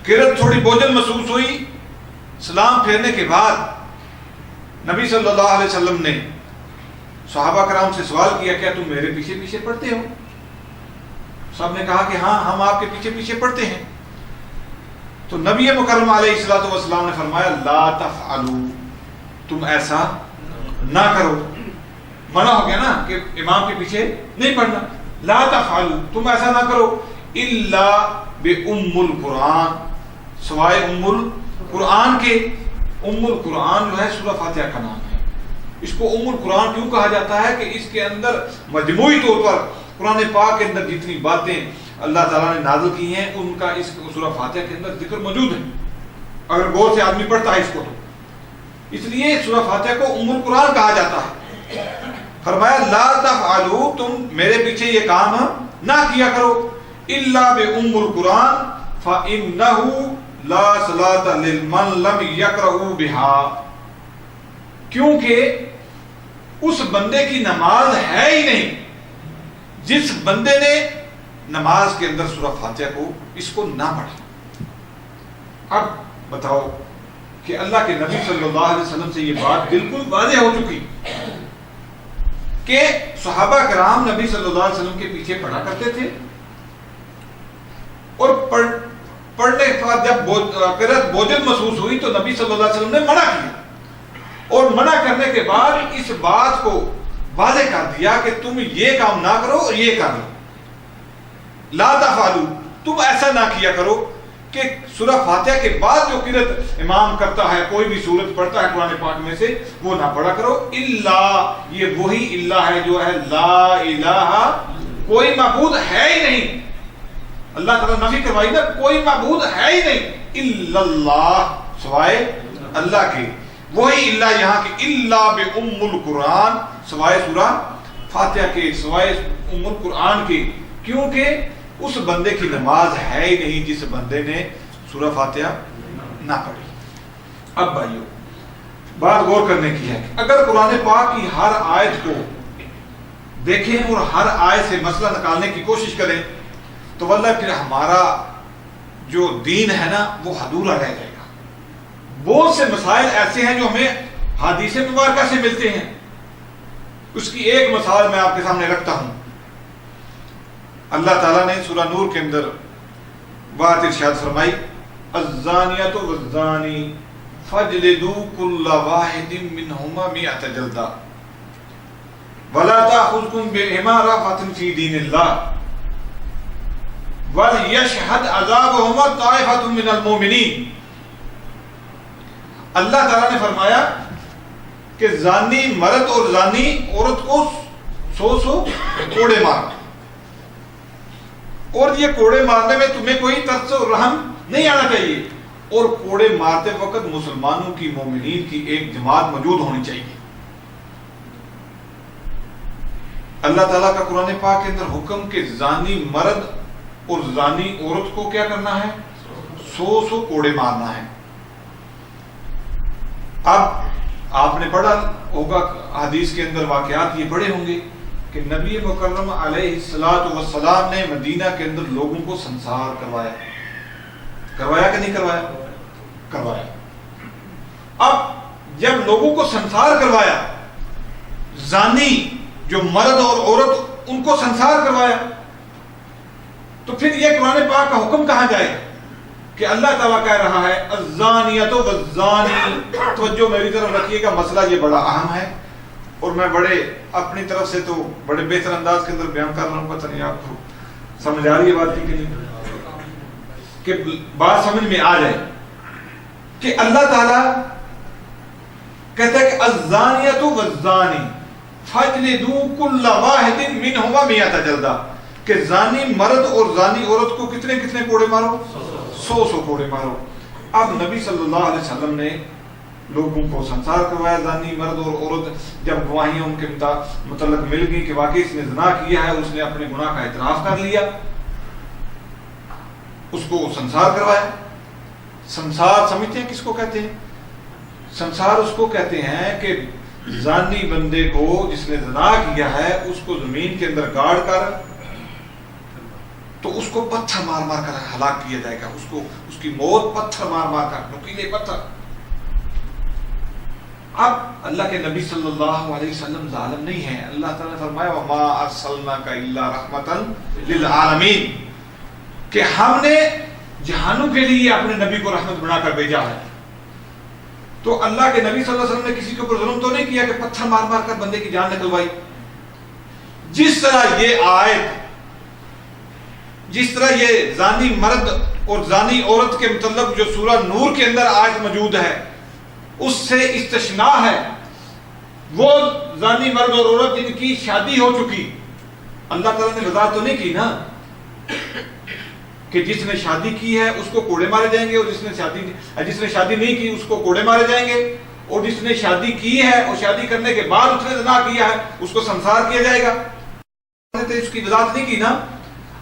قرأت تھوڑی بوجھل محسوس ہوئی، سلام پھیرنے کے بعد نبی صلی اللہ علیہ وسلم نے صحابہ کرام سے سوال کیا کیا تم میرے پیچھے پیچھے پڑھتے ہو؟ سب نے کہا کہ ہاں ہم آپ کے پیچھے پیچھے پڑھتے ہیں۔ تو نبی مکرم علیہ الصلوۃ والسلام نے فرمایا لا تفعلوا، تم ایسا نہ کرو۔ منع ہو گیا نا کہ امام کے پیچھے نہیں پڑھنا، لا تفعلوا، تم ایسا نہ کرو، الا بأم القرآن، سوائے ام القرآن کے۔ ام القرآن جو ہے سورہ فاتحہ کا نام ہے۔ اس کو ام القرآن کیوں کہا جاتا ہے کہ اس کے اندر مجموعی طور پر قرآن پاک کے اندر جتنی باتیں اللہ تعالیٰ نے نازل کی ہیں ان کا اس سورہ فاتحہ کے اندر ذکر موجود ہے، اگر غور سے آدمی پڑھتا ہے اس کو تو۔ اس لیے سورہ فاتحہ کو ام القرآن کہا جاتا ہے۔ فرمایا لا تفعلوا، تم میرے پیچھے یہ کام نہ کیا کرو، الا بأم القرآن فإنه لا صلاة لمن لم يقرأ بها، کیونکہ اس بندے کی نماز ہے ہی نہیں جس بندے نے نماز کے اندر سورہ فاتحہ کو اس کو نہ پڑھا۔ اب بتاؤ کہ اللہ کے نبی صلی اللہ علیہ وسلم سے یہ بات بالکل واضح ہو چکی کہ صحابہ کرام نبی صلی اللہ علیہ وسلم کے پیچھے پڑھا کرتے تھے، اور پڑھنے کے بعد جب قرأت بوجھل محسوس ہوئی تو نبی صلی اللہ علیہ وسلم نے منع کیا، اور منع کرنے کے بعد اس بات کو واضح کر دیا کہ تم یہ کام نہ کرو اور یہ کر لو، لا تفعلوا، تم ایسا نہ کیا کرو کہ سورہ فاتحہ کے بعد جو قرأت امام کرتا ہے، کوئی بھی سورت پڑھتا ہے قرآن پاک میں سے، وہ نہ پڑھا کرو، الا، یہ وہی اللہ ہے جو ہے لا الہ، کوئی معبود ہے ہی نہیں۔ اللہ تعالیٰ نفی کروائی نا، کوئی معبود ہے ہی نہیں، الا اللہ، سوائے اللہ کے، وہی اللہ یہاں کی، الا بأم القرآن، سوائے سورہ فاتحہ کے، سوائے ام القرآن کے، کیونکہ اس بندے کی نماز ہے ہی نہیں جس بندے نے سورہ فاتحہ نہ پڑھی۔ اب بھائیو بات غور کرنے کی ہے کہ اگر قرآن پاک کی ہر آیت کو دیکھیں اور ہر آیت سے مسئلہ نکالنے کی کوشش کریں تو واللہ پھر ہمارا جو دین ہے نا وہ ادھورا رہ جائے گا۔ بہت سے مسائل ایسے ہیں جو ہمیں حدیث مبارکہ سے ملتے ہیں۔ اس کی ایک مثال میں آپ کے سامنے رکھتا ہوں۔ اللہ تعالیٰ نے سورہ نور کے اندر بات ارشاد فرمائی الزانیۃ والزانی فاجلدوا کل واحد منہما مئۃ جلدہ ولا تأخذکم بہما رأفۃ فی دین اللہ وَلْيَشْهَدْ عَذَابَهُمَا طَائِفَةٌ مِّنَ الْمُؤْمِنِينَ. اللہ تعالیٰ نے فرمایا کہ زانی مرد اور زانی عورت کو 100 کوڑے مارنا، اور یہ کوڑے مارنے میں تمہیں کوئی ترس اور رحم نہیں آنا چاہیے، اور کوڑے مارتے وقت مسلمانوں کی مومنین کی ایک جماعت موجود ہونی چاہیے. اللہ تعالیٰ کا قرآن پاک کے اندر حکم کہ زانی مرد اور زانی عورت کو کیا کرنا ہے؟ 100 کوڑے مارنا ہے. اب آپ نے پڑھا ہوگا حدیث کے اندر واقعات یہ پڑھے ہوں گے کہ نبی مکرم علیہ السلام نے مدینہ کے اندر لوگوں کو سنسار کروایا. کروایا کہ نہیں کروایا؟ کروایا. اب جب لوگوں کو سنسار کروایا، زانی جو مرد اور عورت ان کو سنسار کروایا، تو پھر یہ قرآن پاک کا حکم کہاں جائے کہ اللہ تعالیٰ کہہ رہا ہے الزانیۃ والزانی. توجہ میری طرف رکھیے گا، مسئلہ یہ بڑا اہم ہے، اور میں بڑے اپنی طرف سے تو بڑے بہتر انداز کے اندر بیان کر رہا ہوں. پتہ نہیں آپ کو سمجھ آ رہی ہے بات کی کہ نہیں، کہ بات سمجھ میں آ جائے کہ اللہ تعالیٰ کہتا ہے کہ الزانیۃ والزانی فاجلدوا کل واحد منہما مئۃ جلدہ، کہ زانی مرد اور زانی عورت کو کتنے کوڑے مارو؟ 100 کوڑے مارو. اب نبی صلی اللہ علیہ وسلم نے لوگوں کو سنسار کروایا. زانی مرد اور عورت جب گواہیاں ان کے متعلق مل گئی کہ واقعی اس نے زنا کیا ہے، اس نے اپنے گناہ کا اعتراف کر لیا، اس کو سنسار کروایا. سنسار سمجھتے ہیں کس کو کہتے ہیں؟ سنسار اس کو کہتے ہیں کہ زانی بندے کو جس نے زنا کیا ہے اس کو زمین کے اندر گاڑ کر تو اس کو پتھر مار مار کر ہلاک کیا جائے گا. اس کی موت پتھر مار مار کر، نوکیلے پتھر. اب اللہ کے نبی صلی اللہ علیہ وسلم ظالم نہیں ہیں. اللہ تعالیٰ نے فرمایا وَمَا أَرْسَلْنَاكَ إِلَّا رَحْمَةً لِلْعَالَمِينَ، کہ ہم نے جہانوں کے لیے اپنے نبی کو رحمت بنا کر بھیجا ہے. تو اللہ کے نبی صلی اللہ علیہ وسلم نے کسی کے اوپر ظلم تو نہیں کیا کہ پتھر مار مار کر بندے کی جان نکلوائی. جس طرح یہ آیت، جس طرح یہ زانی مرد اور زانی عورت کے متعلق جو سورہ نور کے اندر آیت موجود ہے اس سے استثناء ہے، وہ زانی مرد اور عورت جن کی شادی ہو چکی. اللہ تعالیٰ نے وضاحت تو نہیں کی نا کہ جس نے شادی کی ہے اس کو کوڑے مارے جائیں گے، اور جس نے شادی نہیں کی اس کو کوڑے مارے جائیں گے، اور جس نے شادی کی ہے اور شادی کرنے کے بعد اس نے زنا کیا ہے اس کو سنسار کیا جائے گا. اس کی وضاحت نہیں کی نا.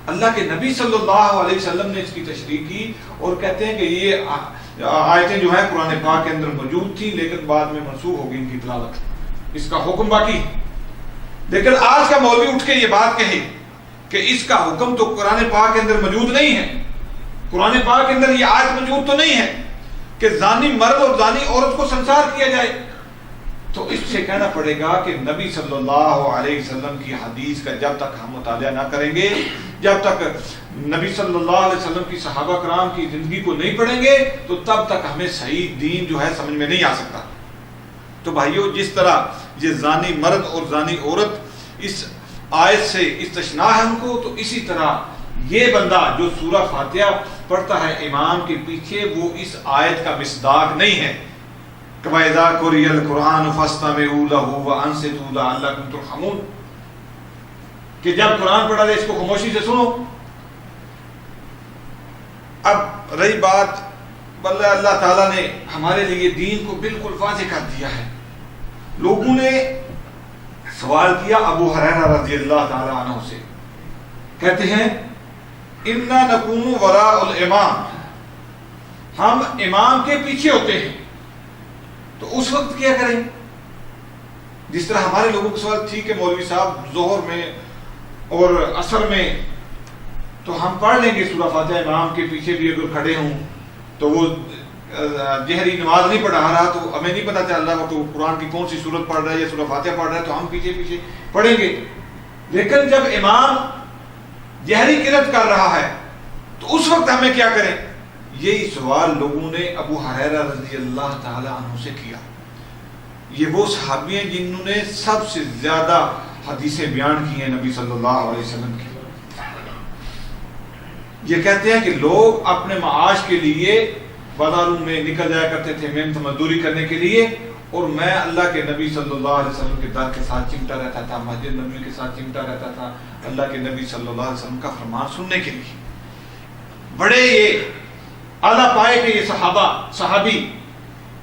اللہ کے نبی صلی اللہ علیہ وسلم نے اس کی تشریح کی، اور کہتے ہیں کہ یہ آیتیں جو ہیں قرآن پاک کے اندر موجود تھی لیکن بعد میں منسوخ ہو گئی ان کی تلاوت، اس کا حکم باقی. لیکن آج کا مولوی اٹھ کے یہ بات کہے کہ اس کا حکم تو قرآن پاک کے اندر موجود نہیں ہے، قرآن پاک کے اندر یہ آیت موجود تو نہیں ہے کہ زانی مرد اور زانی عورت کو سنسار کیا جائے، تو اس سے کہنا پڑے گا کہ نبی صلی اللہ علیہ وسلم کی حدیث کا جب تک ہم مطالعہ نہ کریں گے، جب تک نبی صلی اللہ علیہ وسلم کی صحابہ کرام کی زندگی کو نہیں پڑھیں گے، تو تب تک ہمیں صحیح دین جو ہے سمجھ میں نہیں آ سکتا. تو بھائیو، جس طرح یہ زانی مرد اور زانی عورت اس آیت سے استثناء ہے ان کو، تو اسی طرح یہ بندہ جو سورہ فاتحہ پڑھتا ہے امام کے پیچھے، وہ اس آیت کا مصداق نہیں ہے کہ وَإِذَا قُرِئَ الْقُرْآنُ فَاسْتَمِعُوا لَهُ وَأَنصِتُوا لَعَلَّكُمْ تُرْحَمُونَ، کہ جب قرآن پڑھا جائے اس کو خاموشی سے سنو. اب رہی بات، بلّہ اللہ تعالیٰ نے ہمارے لیے دین کو بالکل واضح کر دیا ہے. لوگوں نے سوال کیا ابو ہریرہ رضی اللہ تعالیٰ عنہ سے، کہتے ہیں اِنَّا نَكُونُ وَرَاءَ الْإِمَامِ، ہم امام کے پیچھے ہوتے ہیں، تو اس وقت کیا کریں؟ جس طرح ہمارے لوگوں کو سوال تھی کہ مولوی صاحب ظہر میں اور عصر میں تو ہم پڑھ لیں گے سورہ فاتحہ، امام کے پیچھے بھی اگر کھڑے ہوں تو وہ جہری نماز نہیں پڑھا رہا تو ہمیں نہیں پتا چل رہا تو قرآن کی کون سی سورت پڑھ رہا ہے یا سورہ فاتحہ پڑھ رہا ہے، تو ہم پیچھے پیچھے پڑھیں گے. لیکن جب امام جہری قرات کر رہا ہے تو اس وقت ہمیں کیا کریں؟ یہی سوال لوگوں نے ابو ہریرہ رضی اللہ تعالی عنہ سے کیا. یہ وہ صحابی ہیں جنہوں نے سب سے زیادہ حدیثیں بیان کی ہیں نبی صلی اللہ علیہ وسلم کی. یہ کہتے ہیں کہ لوگ اپنے معاش کے لیے بازاروں میں نکل جایا کرتے تھے محنت مزدوری کرنے کے لیے, اور میں اللہ کے نبی صلی اللہ علیہ وسلم کے در کے ساتھ چمٹا رہتا تھا, مسجد نبوی کے ساتھ چمٹا رہتا تھا اللہ کے نبی صلی اللہ علیہ وسلم کا فرمان سننے کے لیے. بڑے یہ اعلیٰ پائے کہ یہ صحابی,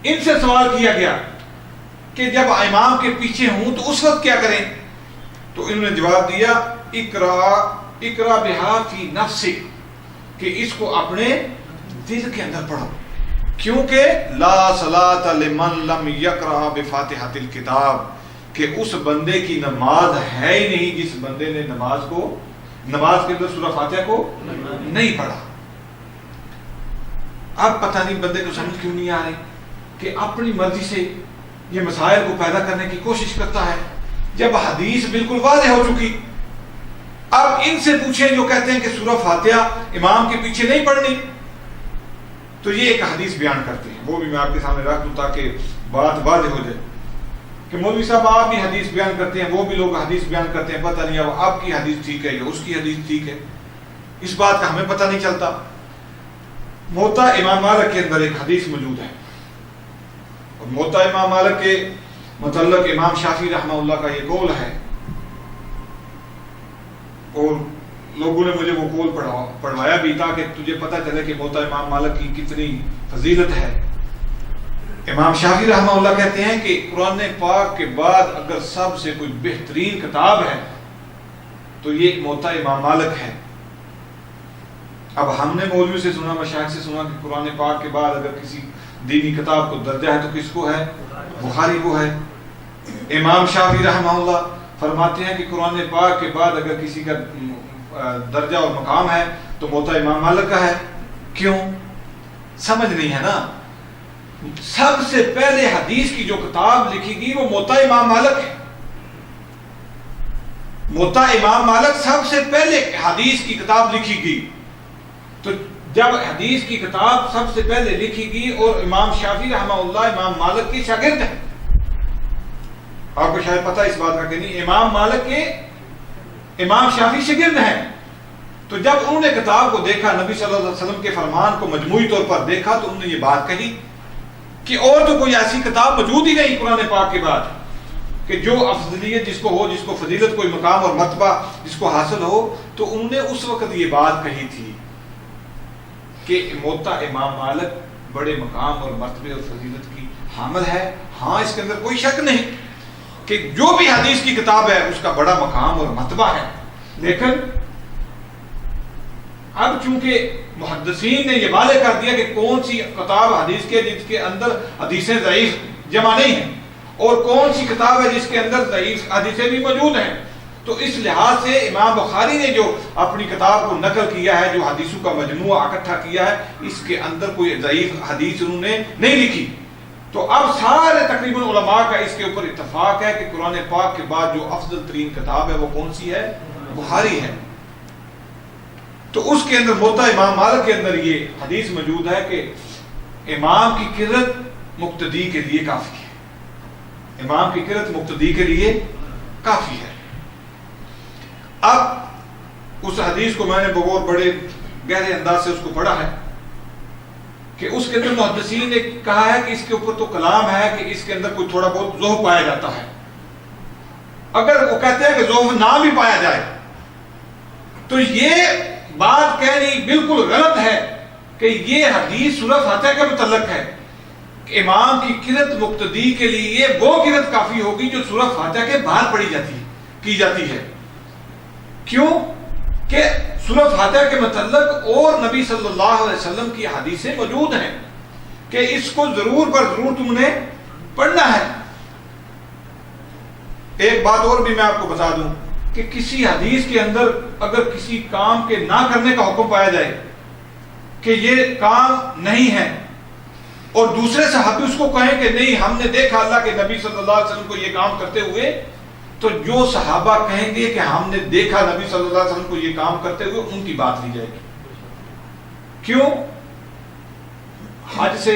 ان سے سوال کیا گیا کہ جب امام کے پیچھے ہوں تو اس وقت کیا کریں؟ تو انہوں نے جواب دیا اقرا بہا فی نفسک, کہ اس کو اپنے دل کے اندر پڑھو, کیونکہ لا صلاۃ لمن لم یقرأ بفاتحۃ الکتاب, کہ اس بندے کی نماز ہے ہی نہیں جس بندے نے نماز کے اندر سورہ فاتحہ کو نہیں پڑھا. اب پتہ نہیں بندے کو سمجھ کیوں نہیں آ رہی کہ اپنی مرضی سے یہ مسائل کو پیدا کرنے کی کوشش کرتا ہے جب حدیث بالکل واضح ہو چکی. اب ان سے پوچھیں جو کہتے ہیں کہ سورہ فاتحہ امام کے پیچھے نہیں پڑھنی, تو یہ ایک حدیث بیان کرتے ہیں, وہ بھی میں آپ کے سامنے رکھ دوں تاکہ بات واضح ہو جائے کہ مولوی صاحب آپ بھی حدیث بیان کرتے ہیں, وہ بھی لوگ حدیث بیان کرتے ہیں, پتہ نہیں اب آپ کی حدیث ٹھیک ہے یا اس کی حدیث ٹھیک ہے, اس بات کا ہمیں پتہ نہیں چلتا. موطا امام مالک کے اندر ایک حدیث موجود ہے, اور موطا امام مالک کے متعلق امام شافعی رحمہ اللہ کا یہ قول ہے, اور لوگوں نے مجھے وہ قول پڑھوایا بھی تاکہ تجھے پتہ چلے کہ موطا امام مالک کی کتنی فضیلت ہے. امام شافعی رحمہ اللہ کہتے ہیں کہ قرآن پاک کے بعد اگر سب سے کوئی بہترین کتاب ہے تو یہ موطا امام مالک ہے. اب ہم نے مولوی سے سنا, مشائخ سے سنا کہ قرآن پاک کے بعد اگر کسی دینی کتاب کو درجہ ہے تو کس کو ہے؟ بخاری کو ہے. امام شافعی رحمہ اللہ فرماتے ہیں کہ قرآن پاک کے بعد اگر کسی کا درجہ اور مقام ہے تو موطا امام مالک کا ہے. کیوں؟ سمجھ نہیں ہے نا. سب سے پہلے حدیث کی جو کتاب لکھی گئی وہ موطا امام مالک ہے. موطا امام مالک سب سے پہلے حدیث کی کتاب لکھی گئی. تو جب حدیث کی کتاب سب سے پہلے لکھی گئی اور امام شافعی رحمہ اللہ امام مالک کے شاگرد ہیں, آپ کو شاید پتہ اس بات کا کہ نہیں, امام مالک کے امام شافعی شاگرد ہیں. تو جب انہوں نے کتاب کو دیکھا, نبی صلی اللہ علیہ وسلم کے فرمان کو مجموعی طور پر دیکھا, تو انہوں نے یہ بات کہی کہ اور تو کوئی ایسی کتاب موجود ہی نہیں قرآن پاک کے بعد کہ جو افضلیت جس کو ہو, جس کو فضیلت کوئی مقام اور مرتبہ جس کو حاصل ہو. تو انہوں نے اس وقت یہ بات کہی تھی کہ موطا امام مالک بڑے مقام اور مرتبے اور فضیلت کی حامل ہے. ہاں, اس کے اندر کوئی شک نہیں کہ جو بھی حدیث کی کتاب ہے اس کا بڑا مقام اور مرتبہ ہے. لیکن اب چونکہ محدثین نے یہ واضح کر دیا کہ کون سی کتاب حدیث کے جس کے اندر حدیثیں ضعیف جمع نہیں ہیں اور کون سی کتاب ہے جس کے اندر ضعیف حدیثیں بھی موجود ہیں, تو اس لحاظ سے امام بخاری نے جو اپنی کتاب کو نقل کیا ہے, جو حدیثوں کا مجموعہ اکٹھا کیا ہے, اس کے اندر کوئی ضعیف حدیث انہوں نے نہیں لکھی. تو اب سارے تقریباً علماء کا اس کے اوپر اتفاق ہے کہ قرآن پاک کے بعد جو افضل ترین کتاب ہے وہ کون سی ہے؟ بخاری ہے. تو اس کے اندر موطا امام مالک کے اندر یہ حدیث موجود ہے کہ امام کی قرت مقتدی کے لیے کافی ہے. امام کی قرت مقتدی کے لیے کافی ہے. اب اس حدیث کو میں نے بغور بڑے گہرے انداز سے اس کو پڑھا ہے کہ اس کے اندر محدثین نے کہا ہے کہ اس کے اوپر تو کلام ہے کہ اس کے اندر کوئی تھوڑا بہت ضعف پایا جاتا ہے. اگر وہ کہتے ہیں کہ ضعف نہ بھی پایا جائے تو یہ بات کہنی بالکل غلط ہے کہ یہ حدیث سورہ فاتحہ کے متعلق ہے کہ امام کی قرت مقتدی کے لیے وہ قرت کافی ہوگی جو سورہ فاتحہ کے بعد پڑھی جاتی ہے. کیوں کہ سورہ فاتحہ کے متعلق اور نبی صلی اللہ علیہ وسلم کی حدیثیں موجود ہیں کہ اس کو ضرور پر ضرور تم نے پڑھنا ہے. ایک بات اور بھی میں آپ کو بتا دوں کہ کسی حدیث کے اندر اگر کسی کام کے نہ کرنے کا حکم پایا جائے کہ یہ کام نہیں ہے اور دوسرے صحابی اس کو کہیں کہ نہیں ہم نے دیکھا اللہ کے نبی صلی اللہ علیہ وسلم کو یہ کام کرتے ہوئے, تو جو صحابہ کہیں گے کہ ہم نے دیکھا نبی صلی اللہ علیہ وسلم کو یہ کام کرتے ہوئے, ان کی بات لی جائے گی. کیوں؟ حج سے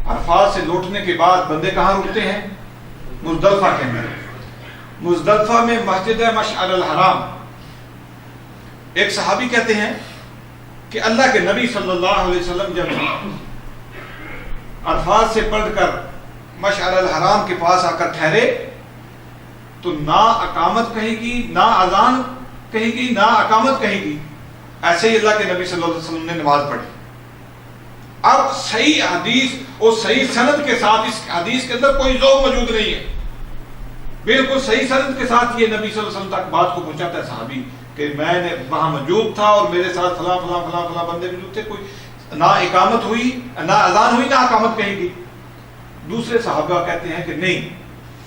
عرفات سے لوٹنے کے بعد بندے کہاں رکتے ہیں؟ مزدلفہ کے اندر. مزدلفہ میں مسجد مشعر الحرام. ایک صحابی کہتے ہیں کہ اللہ کے نبی صلی اللہ علیہ وسلم جب عرفات سے پلٹ کر مشعر الحرام کے پاس آ کر ٹھہرے تو نہ اقامت کہیں گی، نہ اذان کہیں گی، نہ اقامت کہیں گی. ایسے ہی اللہ کے نبی صلی اللہ علیہ وسلم نے نماز پڑھی. اب صحیح حدیث اور صحیح سند کے ساتھ، اس حدیث کے اندر کوئی ذوق موجود نہیں ہے، بالکل صحیح سند کے ساتھ یہ نبی صلی اللہ علیہ وسلم تک بات کو پہنچاتا ہے صحابی کہ میں نے وہاں موجود تھا اور میرے ساتھ فلاں فلاں فلاں فلاں بندے موجود تھے. کوئی نہ اقامت ہوئی، نہ اذان ہوئی، نہ اقامت کہیں گی. دوسرے صحابہ کہتے ہیں کہ نہیں،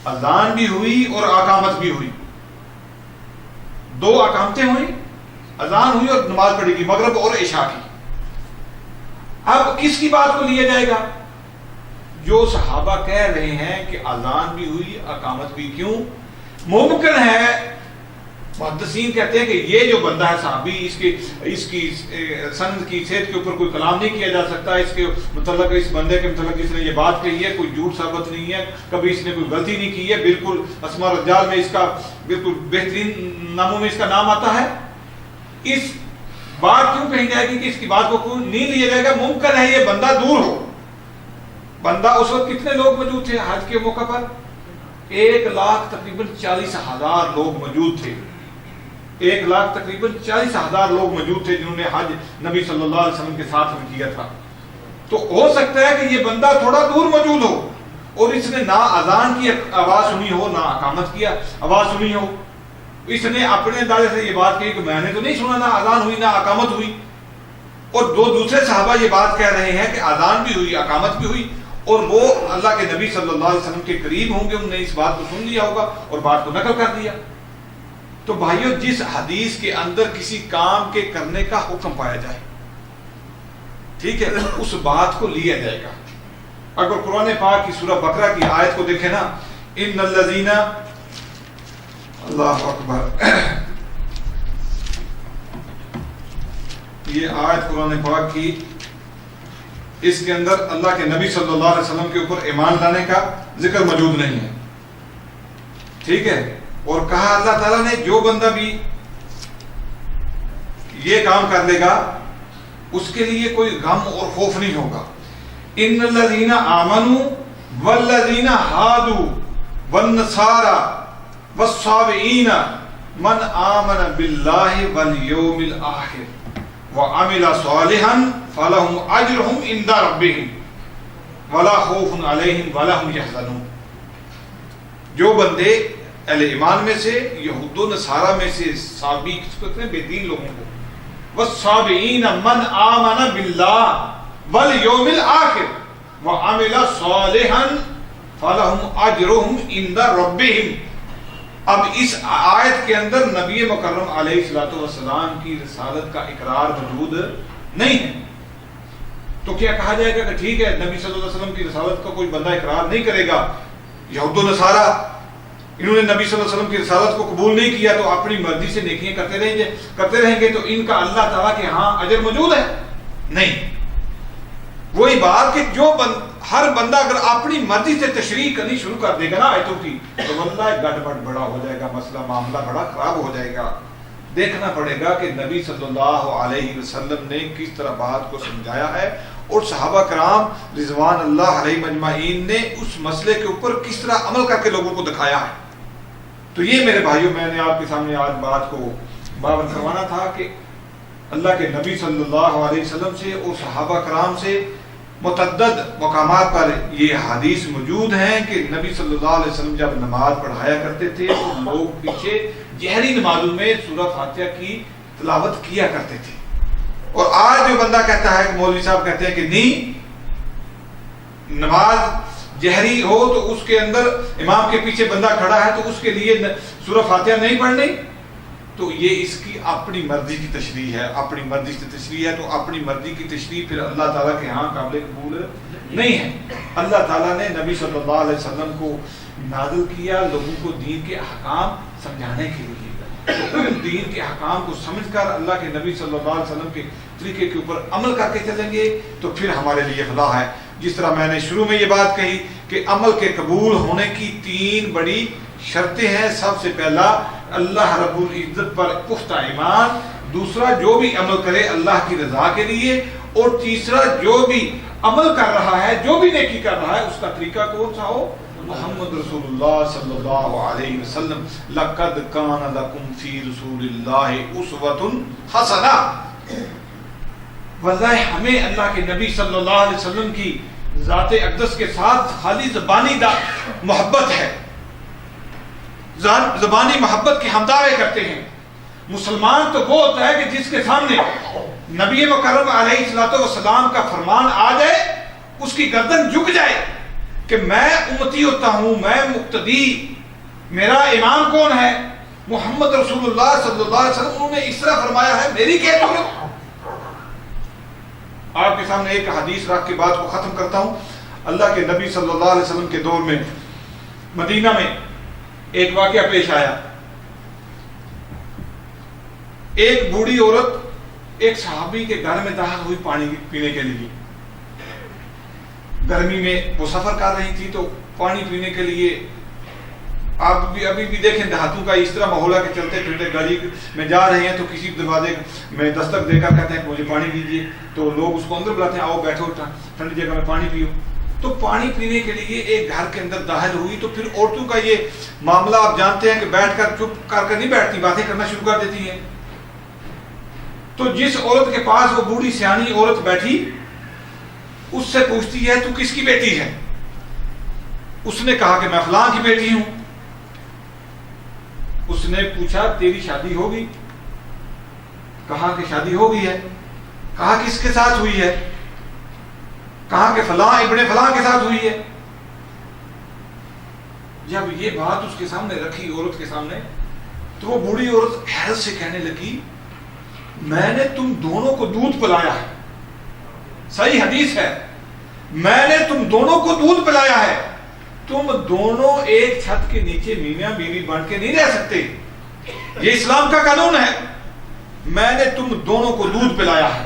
اذان بھی ہوئی اور اقامت بھی ہوئی، دو اقامتیں ہوئی، اذان ہوئی اور نماز پڑھی گی مغرب اور عشاء کی. اب کس کی بات کو لیا جائے گا؟ جو صحابہ کہہ رہے ہیں کہ اذان بھی ہوئی، اقامت بھی. کیوں؟ ممکن ہے، محدثین کہتے ہیں کہ یہ جو بندہ ہے صحابی، اس کی سند کی صحت کے اوپر کوئی کلام نہیں کیا جا سکتا. اس کے متعلق، اس بندے کے متعلق اس نے یہ بات کہی ہے، کوئی جھوٹ ثابت نہیں ہے، کبھی اس نے کوئی غلطی نہیں کی ہے، بالکل اسماء الرجال میں اس کا بالکل بہترین ناموں میں اس کا نام آتا ہے. اس بات کیوں کہی جائے گی کہ اس کی بات کو نہیں لیا جائے گا؟ ممکن ہے یہ بندہ دور ہو. بندہ اس وقت کتنے لوگ موجود تھے حج کے موقع پر؟ 1,00,000 تقریباً 40,000 لوگ موجود تھے. 1,00,000 تقریباً 40,000 لوگ موجود تھے جنہوں نے حج نبی صلی اللہ علیہ وسلم کے ساتھ میں کیا تھا. تو ہو سکتا ہے کہ یہ بندہ تھوڑا دور موجود ہو اور اس نے نہ اذان کی آواز سنی ہو، نہ اقامت کی آواز سنی ہو. اس نے اپنے اندازے سے یہ بات کہی کہ میں نے تو نہیں سنا، نہ اذان ہوئی نہ اقامت ہوئی. اور دوسرے صحابہ یہ بات کہہ رہے ہیں کہ اذان بھی ہوئی، اقامت بھی ہوئی، اور وہ اللہ کے نبی صلی اللہ علیہ وسلم کے قریب ہوں گے، انہوں نے اس بات کو سن لیا ہوگا اور بات کو نقل کر دیا. تو بھائیو، جس حدیث کے اندر کسی کام کے کرنے کا حکم پایا جائے، ٹھیک ہے، اس بات کو لیا جائے گا. اگر قرآن پاک کی سورہ بقرہ کی آیت کو دیکھیں نا، ان الذین، اللہ اکبر، یہ آیت قرآن پاک کی، اس کے اندر اللہ کے نبی صلی اللہ علیہ وسلم کے اوپر ایمان لانے کا ذکر موجود نہیں ہے، ٹھیک ہے. اور کہا اللہ تعالیٰ نے جو بندہ بھی یہ کام کر لے گا اس کے لیے کوئی غم اور خوف نہیں ہوگا. ان الذین آمنوا والذین ہادوا والنصارى والصابئین من آمن باللہ والیوم الآخر وعمل صالحا فلهم اجرهم عند ربهم ولا خوف علیہم ولا هم یحزنون. جو بندے اہل ایمان میں سے، یہود و نصارہ میں سے، صابی کس کو کہتے ہیں؟ بے دین لوگوں کو. والصابئین من آمن باللہ والیوم الآخر وعمل صالحا فلهم اجرهم عند ربهم. اب اس آیت کے اندر نبی مکرم علیہ الصلوۃ والسلام کی رسالت کا اقرار موجود نہیں ہے. تو کیا کہا جائے گا کہ ٹھیک ہے، نبی صلی اللہ علیہ وسلم کی رسالت کا کوئی بندہ اقرار نہیں کرے گا، یہود و نصارہ انہوں نے نبی صلی اللہ علیہ وسلم کی رسالت کو قبول نہیں کیا تو اپنی مرضی سے نیکیاں کرتے رہیں گے تو ان کا اللہ تعالیٰ کے ہاں اجر موجود ہے؟ نہیں. وہی بات کہ جو ہر بندہ اگر اپنی مرضی سے تشریح کرنی شروع کر دے گا نا آیتوں کی، تو واللہ گڑبڑ بڑا ہو جائے گا، مسئلہ معاملہ بڑا خراب ہو جائے گا. دیکھنا پڑے گا کہ نبی صلی اللہ علیہ وسلم نے کس طرح بات کو سمجھایا ہے اور صحابہ کرام رضوان اللہ علیہ مجمعین نے اس مسئلے کے اوپر کس طرح عمل کر کے لوگوں کو دکھایا ہے. تو یہ میرے بھائیوں، میں نے آپ کے سامنے آج بات کو بیان کروانا تھا کہ اللہ کے نبی صلی اللہ علیہ وسلم سے اور صحابہ کرام سے متعدد مقامات پر یہ حدیث موجود ہیں کہ نبی صلی اللہ علیہ وسلم جب نماز پڑھایا کرتے تھے تو لوگ پیچھے جہری نمازوں میں سورہ فاتحہ کی تلاوت کیا کرتے تھے. اور آج جو بندہ کہتا ہے کہ مولوی صاحب کہتے ہیں کہ نہیں، نماز جہری ہو تو اس کے اندر امام کے پیچھے بندہ کھڑا ہے تو اس کے لیے سورہ فاتحہ نہیں پڑھنی، تو یہ اس کی اپنی مرضی کی تشریح ہے، اپنی مرضی کی تشریح ہے. تو اپنی مرضی کی تشریح پھر اللہ تعالیٰ کے ہاں قابل قبول نہیں ہے. اللہ تعالیٰ نے نبی صلی اللہ علیہ وسلم کو نازل کیا لوگوں کو دین کے احکام سمجھانے کے لیے، دین کے احکام کو سمجھ کر اللہ کے نبی صلی اللہ علیہ وسلم کے طریقے کے اوپر عمل کر کے چلیں گے تو پھر ہمارے لیے فلاح ہے. جس طرح میں نے شروع میں یہ بات کہی کہ عمل کے قبول ہونے کی 3 بڑی شرطیں ہیں. سب سے پہلا اللہ رب العزت پر پختہ ایمان، دوسرا جو بھی عمل کرے اللہ کی رضا کے لیے، اور تیسرا جو بھی عمل کر رہا ہے، جو بھی نیکی کر رہا ہے، اس کا طریقہ کون سا ہو؟ محمد رسول اللہ صلی اللہ علیہ وسلم. لقد کان لکم فی رسول اللہ اسوۃ حسنہ. واللہ ہمیں اللہ کے نبی صلی اللہ علیہ وسلم کی ذات اقدس کے ساتھ خالی زبانی محبت ہے، زبانی محبت کے ہم دعوے کرتے ہیں. مسلمان تو وہ ہوتا ہے کہ جس کے سامنے نبی مکرم علیہ الصلوۃ والسلام کا فرمان آ جائے اس کی گردن جھک جائے کہ میں امتی ہوتا ہوں، میں مقتدی، میرا امام کون ہے؟ محمد رسول اللہ صلی اللہ علیہ وسلم. انہوں نے اس طرح فرمایا ہے، میری کیفیت. آپ کے سامنے ایک حدیث رکھ کے بات کو ختم کرتا ہوں. اللہ کے نبی صلی اللہ علیہ وسلم کے دور میں مدینہ میں ایک واقعہ پیش آیا. ایک بوڑھی عورت ایک صحابی کے گھر میں داخل ہوئی پانی پینے کے لیے. گرمی میں وہ سفر کر رہی تھی تو پانی پینے کے لیے، آپ بھی ابھی بھی دیکھیں دیہاتوں کا اس طرح ماحول ہے کہ چلتے پھرتے گاڑی میں جا رہے ہیں تو کسی دروازے میں دستک دے کر کہتے ہیں کہ مجھے پانی دیجیے، تو لوگ اس کو اندر بلاتے ہیں، آؤ بیٹھو ٹھنڈی جگہ میں پانی پیو. تو پانی پینے کے لیے ایک گھر کے اندر داخل ہوئی تو پھر عورتوں کا یہ معاملہ آپ جانتے ہیں کہ بیٹھ کر چپ کر نہیں بیٹھتی، باتیں کرنا شروع کر دیتی ہیں. تو جس عورت کے پاس وہ بوڑھی سیانی عورت بیٹھی اس سے پوچھتی ہے تو کس کی بیٹی ہے؟ اس نے کہا کہ میں فلاں کی بیٹی ہوں. اس نے پوچھا تیری شادی ہوگی؟ کہا کہ شادی ہو گئی ہے. کہا کس کے ساتھ ہوئی ہے؟ کہا کہ فلاں ابن فلاں کے ساتھ ہوئی ہے. جب یہ بات اس کے سامنے رکھی عورت کے سامنے تو وہ بوڑھی عورت حیرت سے کہنے لگی میں نے تم دونوں کو دودھ پلایا ہے. صحیح حدیث ہے، میں نے تم دونوں کو دودھ پلایا ہے. تم دونوں ایک چھت کے نیچے میاں بیوی بن کے نہیں رہ سکتے، یہ اسلام کا قانون ہے. میں نے تم دونوں کو دودھ پلایا ہے.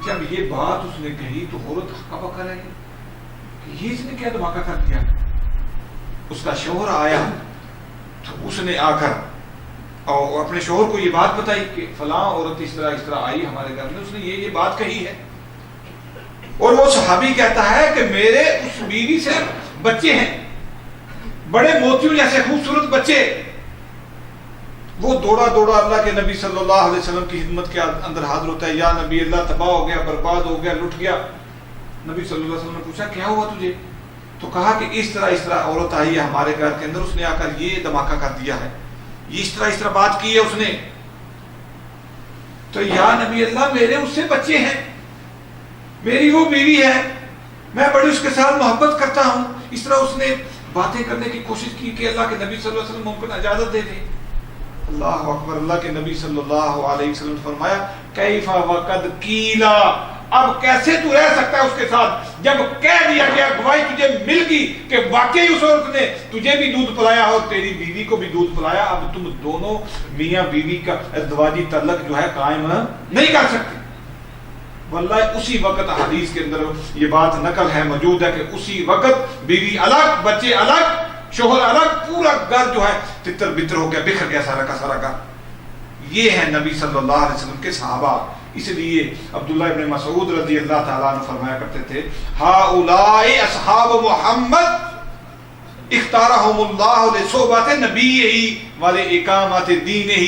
جب یہ بات اس نے کہی تو عورت ہکا بکا رہ گئی کہ یہ اس نے کیا دھماکہ کر دیا. اس کا شوہر آیا تو اس نے آ کر اور اپنے شوہر کو یہ بات بتائی کہ فلاں عورت اس طرح آئی ہمارے گھر میں، اس نے یہ بات کہی ہے. اور وہ صحابی کہتا ہے کہ میرے اس بیوی سے بچے ہیں، بڑے موتیوں جیسے خوبصورت بچے. وہ دوڑا دوڑا اللہ کے نبی صلی اللہ علیہ وسلم کی خدمت کے اندر حاضر ہوتا ہے. یا نبی اللہ، تباہ ہو گیا، برباد ہو گیا، لٹ گیا. نبی صلی اللہ علیہ وسلم نے پوچھا کیا ہوا تجھے؟ تو کہا کہ اس طرح عورت آئی ہے ہمارے گھر کے اندر، اس نے آ کر یہ دھماکہ کر دیا ہے، یہ اس طرح بات کی ہے اس نے. تو یا نبی اللہ میرے اس سے بچے ہیں، میری وہ بیوی ہے، میں بڑی اس کے ساتھ محبت کرتا ہوں. اس طرح اس نے باتیں کرنے کی کوشش کی کہ اللہ کے نبی صلی اللہ علیہ وسلم ممکن اجازت دے دیں. اللہ اکبر. اللہ کے نبی صلی اللہ علیہ وسلم نے فرمایا کیف وقد قیلا، اب کیسے تو رہ سکتا ہے اس کے ساتھ جب کہہ دیا گیا، گواہی تجھے مل گئی کہ واقعی اس عورت نے تجھے بھی دودھ پلایا اور تیری بیوی کو بھی دودھ پلایا. اب تم دونوں میاں بیوی کا ازدواجی تعلق جو ہے قائم نہیں کر سکتے. واللہ اسی وقت حدیث کے اندر یہ بات نقل ہے، موجود ہے کہ اسی وقت بیوی الگ، بچے الگ، شوہر الگ، پورا گھر جو ہے تتر بتر ہو گیا، بکھر گیا سارا کا سارا گھر. یہ ہے نبی صلی اللہ علیہ وسلم کے صحابہ. اس لیے عبداللہ ابن مسعود رضی اللہ تعالیٰ عنہ فرمایا کرتے تھے ہؤلاء اصحاب محمد اختارہم اللہ لصحبت نبیہ ولاقامت دینہ.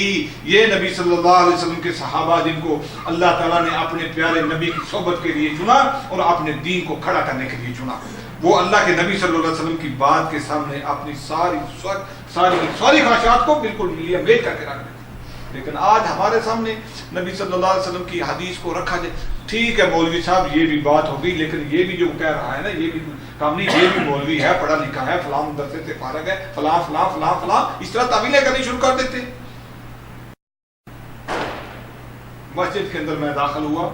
یہ نبی صلی اللہ علیہ وسلم کے صحابہ جن کو اللہ تعالیٰ نے اپنے پیارے نبی کی صحبت کے لیے چنا اور اپنے دین کو کھڑا کرنے کے لیے چنا. وہ اللہ کے نبی صلی اللہ علیہ وسلم کی بات کے سامنے اپنی ساری خواہشات کو بالکل ملیا میل کر کے رکھ دیتے. لیکن آج ہمارے سامنے نبی صلی اللہ علیہ وسلم کی حدیث کو رکھا جائے. ٹھیک ہے مولوی صاحب یہ بھی بات ہوگی، لیکن یہ بھی جو کہہ رہا ہے نا یہ بھی کام نہیں، یہ بھی مولوی ہے، پڑھا لکھا ہے، فلاں مدرسے سے فارغ ہے، فلاں فلاں فلاں فلاں، اس طرح تعویلیں کرنی شروع کر دیتے. مسجد کے اندر میں داخل ہوا،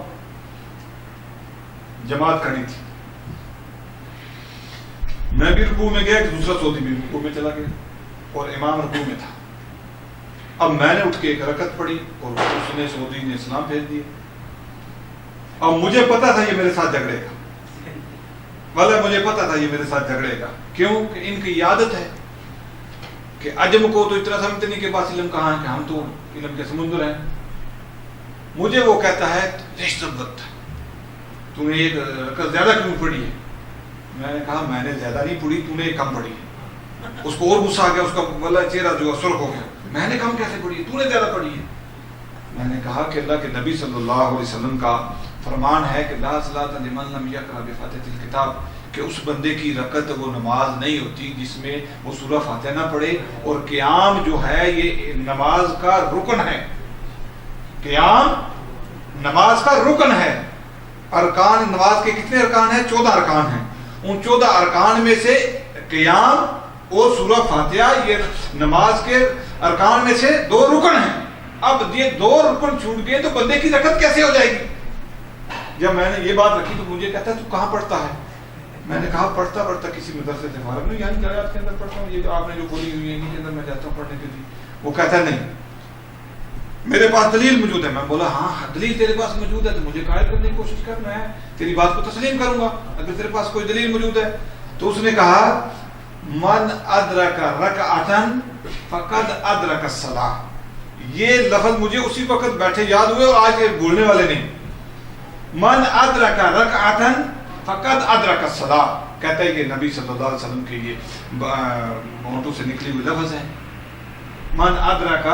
جماعت کھڑی تھی، میں بھی رکوع میں گیا، ایک دوسرا سعودی بھی رکوع میں چلا گیا اور امام رکوع میں تھا. اب میں نے اٹھ کے ایک رکعت پڑھی اور اس نے سعودی نے اسلام بھیج دیا. اب مجھے پتا تھا یہ میرے ساتھ جھگڑے گا, واللہ مجھے پتا تھا یہ میرے ساتھ جھگڑے گا. کیوں کہ ان کی عادت ہے کہ عجم کو تو اتنا سمجھتے نہیں کہ پاس علم کہاں ہے, کہ ہم تو علم کے سمندر ہیں. مجھے وہ کہتا ہے ریشت تو نے ایک رکعت زیادہ کیوں پڑھی ہے؟ میں نے کہا میں نے زیادہ نہیں پڑھی, تو نے کم پڑھی ہے. اس کو اور غصہ آ گیا, اس کا واللہ چہرہ جو سرخ ہو گیا. میں نے کم کیسے پڑھی ہے, تو نے زیادہ پڑھی ہے. میں نے کہا کہ اللہ کے نبی صلی اللہ علیہ وسلم کا فرمان ہے کہ لا صلاۃ لمن لم یقرأ بفاتحۃ الکتاب, کہ اس بندے کی رکعت وہ نماز نہیں ہوتی جس میں وہ سورہ فاتحہ نہ پڑھے. اور قیام جو ہے یہ نماز کا رکن ہے. قیام نماز کا رکن ہے. ارکان نماز کے کتنے ارکان ہیں؟ 14 ارکان ہیں. ان 14 ارکان میں سے قیام اور سورہ فاتحہ یہ نماز کے ارکان میں سے 2 رکن ہیں. اب یہ 2 رکن چھوٹ گئے تو بندے کی رکعت کیسے ہو جائے گی؟ جب میں نے یہ بات رکھی تو مجھے کہتا ہے تو کہاں پڑھتا ہے؟ میں نے کہا پڑھتا کسی مدرسے سے فارغ نہیں, یعنی جنات کے اندر پڑھتا ہوں, یہ جو آپ نے جو کھولی ہوئی ہے ان کے اندر میں جاتا ہوں پڑھنے کے لیے. وہ کہتا ہے نہیں میرے پاس دلیل موجود ہے. میں بولا ہاں دلیل تیرے پاس موجود ہے تو مجھے قائل کرنے کی کوشش کر, میں تیری بات کو تسلیم کروں گا اگر تیرے پاس کوئی دلیل موجود ہے. تو اس نے کہا من ادرک رکعۃ فقد ادرک الصلاۃ. یہ لفظ مجھے اسی وقت بیٹھے یاد ہوئے اور آج یہ بھولنے والے نہیں. من ادرک رکعۃ فقد ادرک الصلاۃ کہتا ہے کہ نبی صلی اللہ علیہ وسلم کے یہ ہونٹوں سے نکلی ہوئی لفظ ہے. من ادرک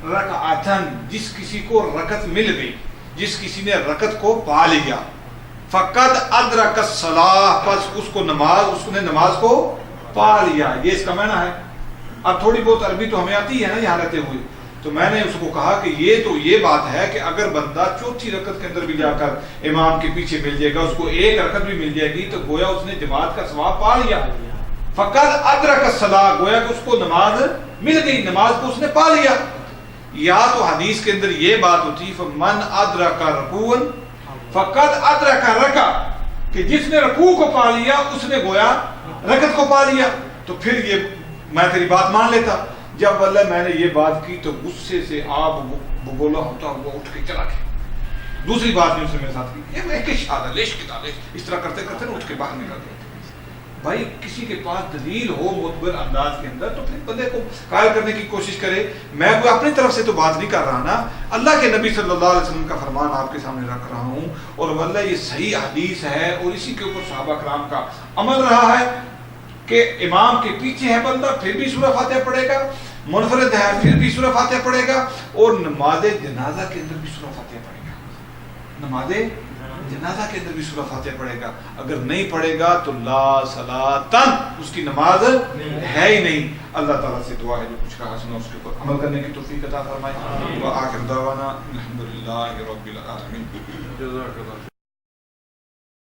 رکعۃ, جس کسی کو رکعت مل گئی, جس کسی نے رکعت کو پا لیا, فقد ادرک الصلاۃ, پس اس نے نماز کو پا لیا. یہ اس کا معنی ہے. اب تھوڑی بہت عربی تو ہمیں آتی ہے نا یہاں رہتے ہوئے, تو میں نے اس کو کہا کہ یہ بات ہے کہ اگر بندہ چوتھی رکعت کے اندر بھی جا کر امام کے پیچھے مل جائے گا, اس کو ایک رکعت بھی مل جائے گی, تو گویا اس نے جماعت کا ثواب پا لیا. فقد ادرک الصلاۃ, گویا کہ اس کو نماز مل گئی, نماز کو اس نے پا لیا. یا تو حدیث کے اندر یہ بات ہوتی من ادرک رکوعا فقد ادرک رکعہ, کہ جس نے رکوع کو پا لیا اس نے گویا رکعت کو پا لیا. تو پھر یہ میں تیری بات مان لیتا. جب واللہ میں نے یہ بات کی تو غصے سے آپ بگولا ہوتا ہوا اٹھ کے چلا گیا. دوسری بات نہیں اس نے میرے ساتھ کی, یہ میں کس شادہ لیش کی تالیش, اس طرح کرتے کرتے اٹھ کے باہر نکل گیا. بھائی کسی کے پاس دلیل ہو معتبر انداز کے اندر تو پھر بندے کو قائل کرنے کی کوشش کرے. میں کوئی اپنی طرف سے تو بات نہیں کر رہا نا, اللہ کے نبی صلی اللہ علیہ وسلم کا فرمان آپ کے سامنے رکھ رہا ہوں, اور واللہ یہ صحیح حدیث ہے اور اسی کے اوپر صحابہ کرام کا عمل رہا ہے کہ امام کے پیچھے ہے بندہ پھر بھی سورہ فاتحہ پڑھے گا, منفرد ہے پھر بھی سورہ فاتحہ پڑھے گا, اور نماز جنازہ کے اندر بھی سورہ فاتحہ پڑھے گا. نماز جنازہ کے اندر بھی سورہ فاتحہ پڑھے گا. اگر نہیں پڑھے گا تو لا صلاۃ, اس کی نماز ہے ہی نہیں. اللہ تعالیٰ سے دعا ہے جو کچھ کہا سنا اس کے اوپر عمل کرنے کی توفیق عطا فرمائے. وآخر دعوانا الحمدللہ رب العالمین.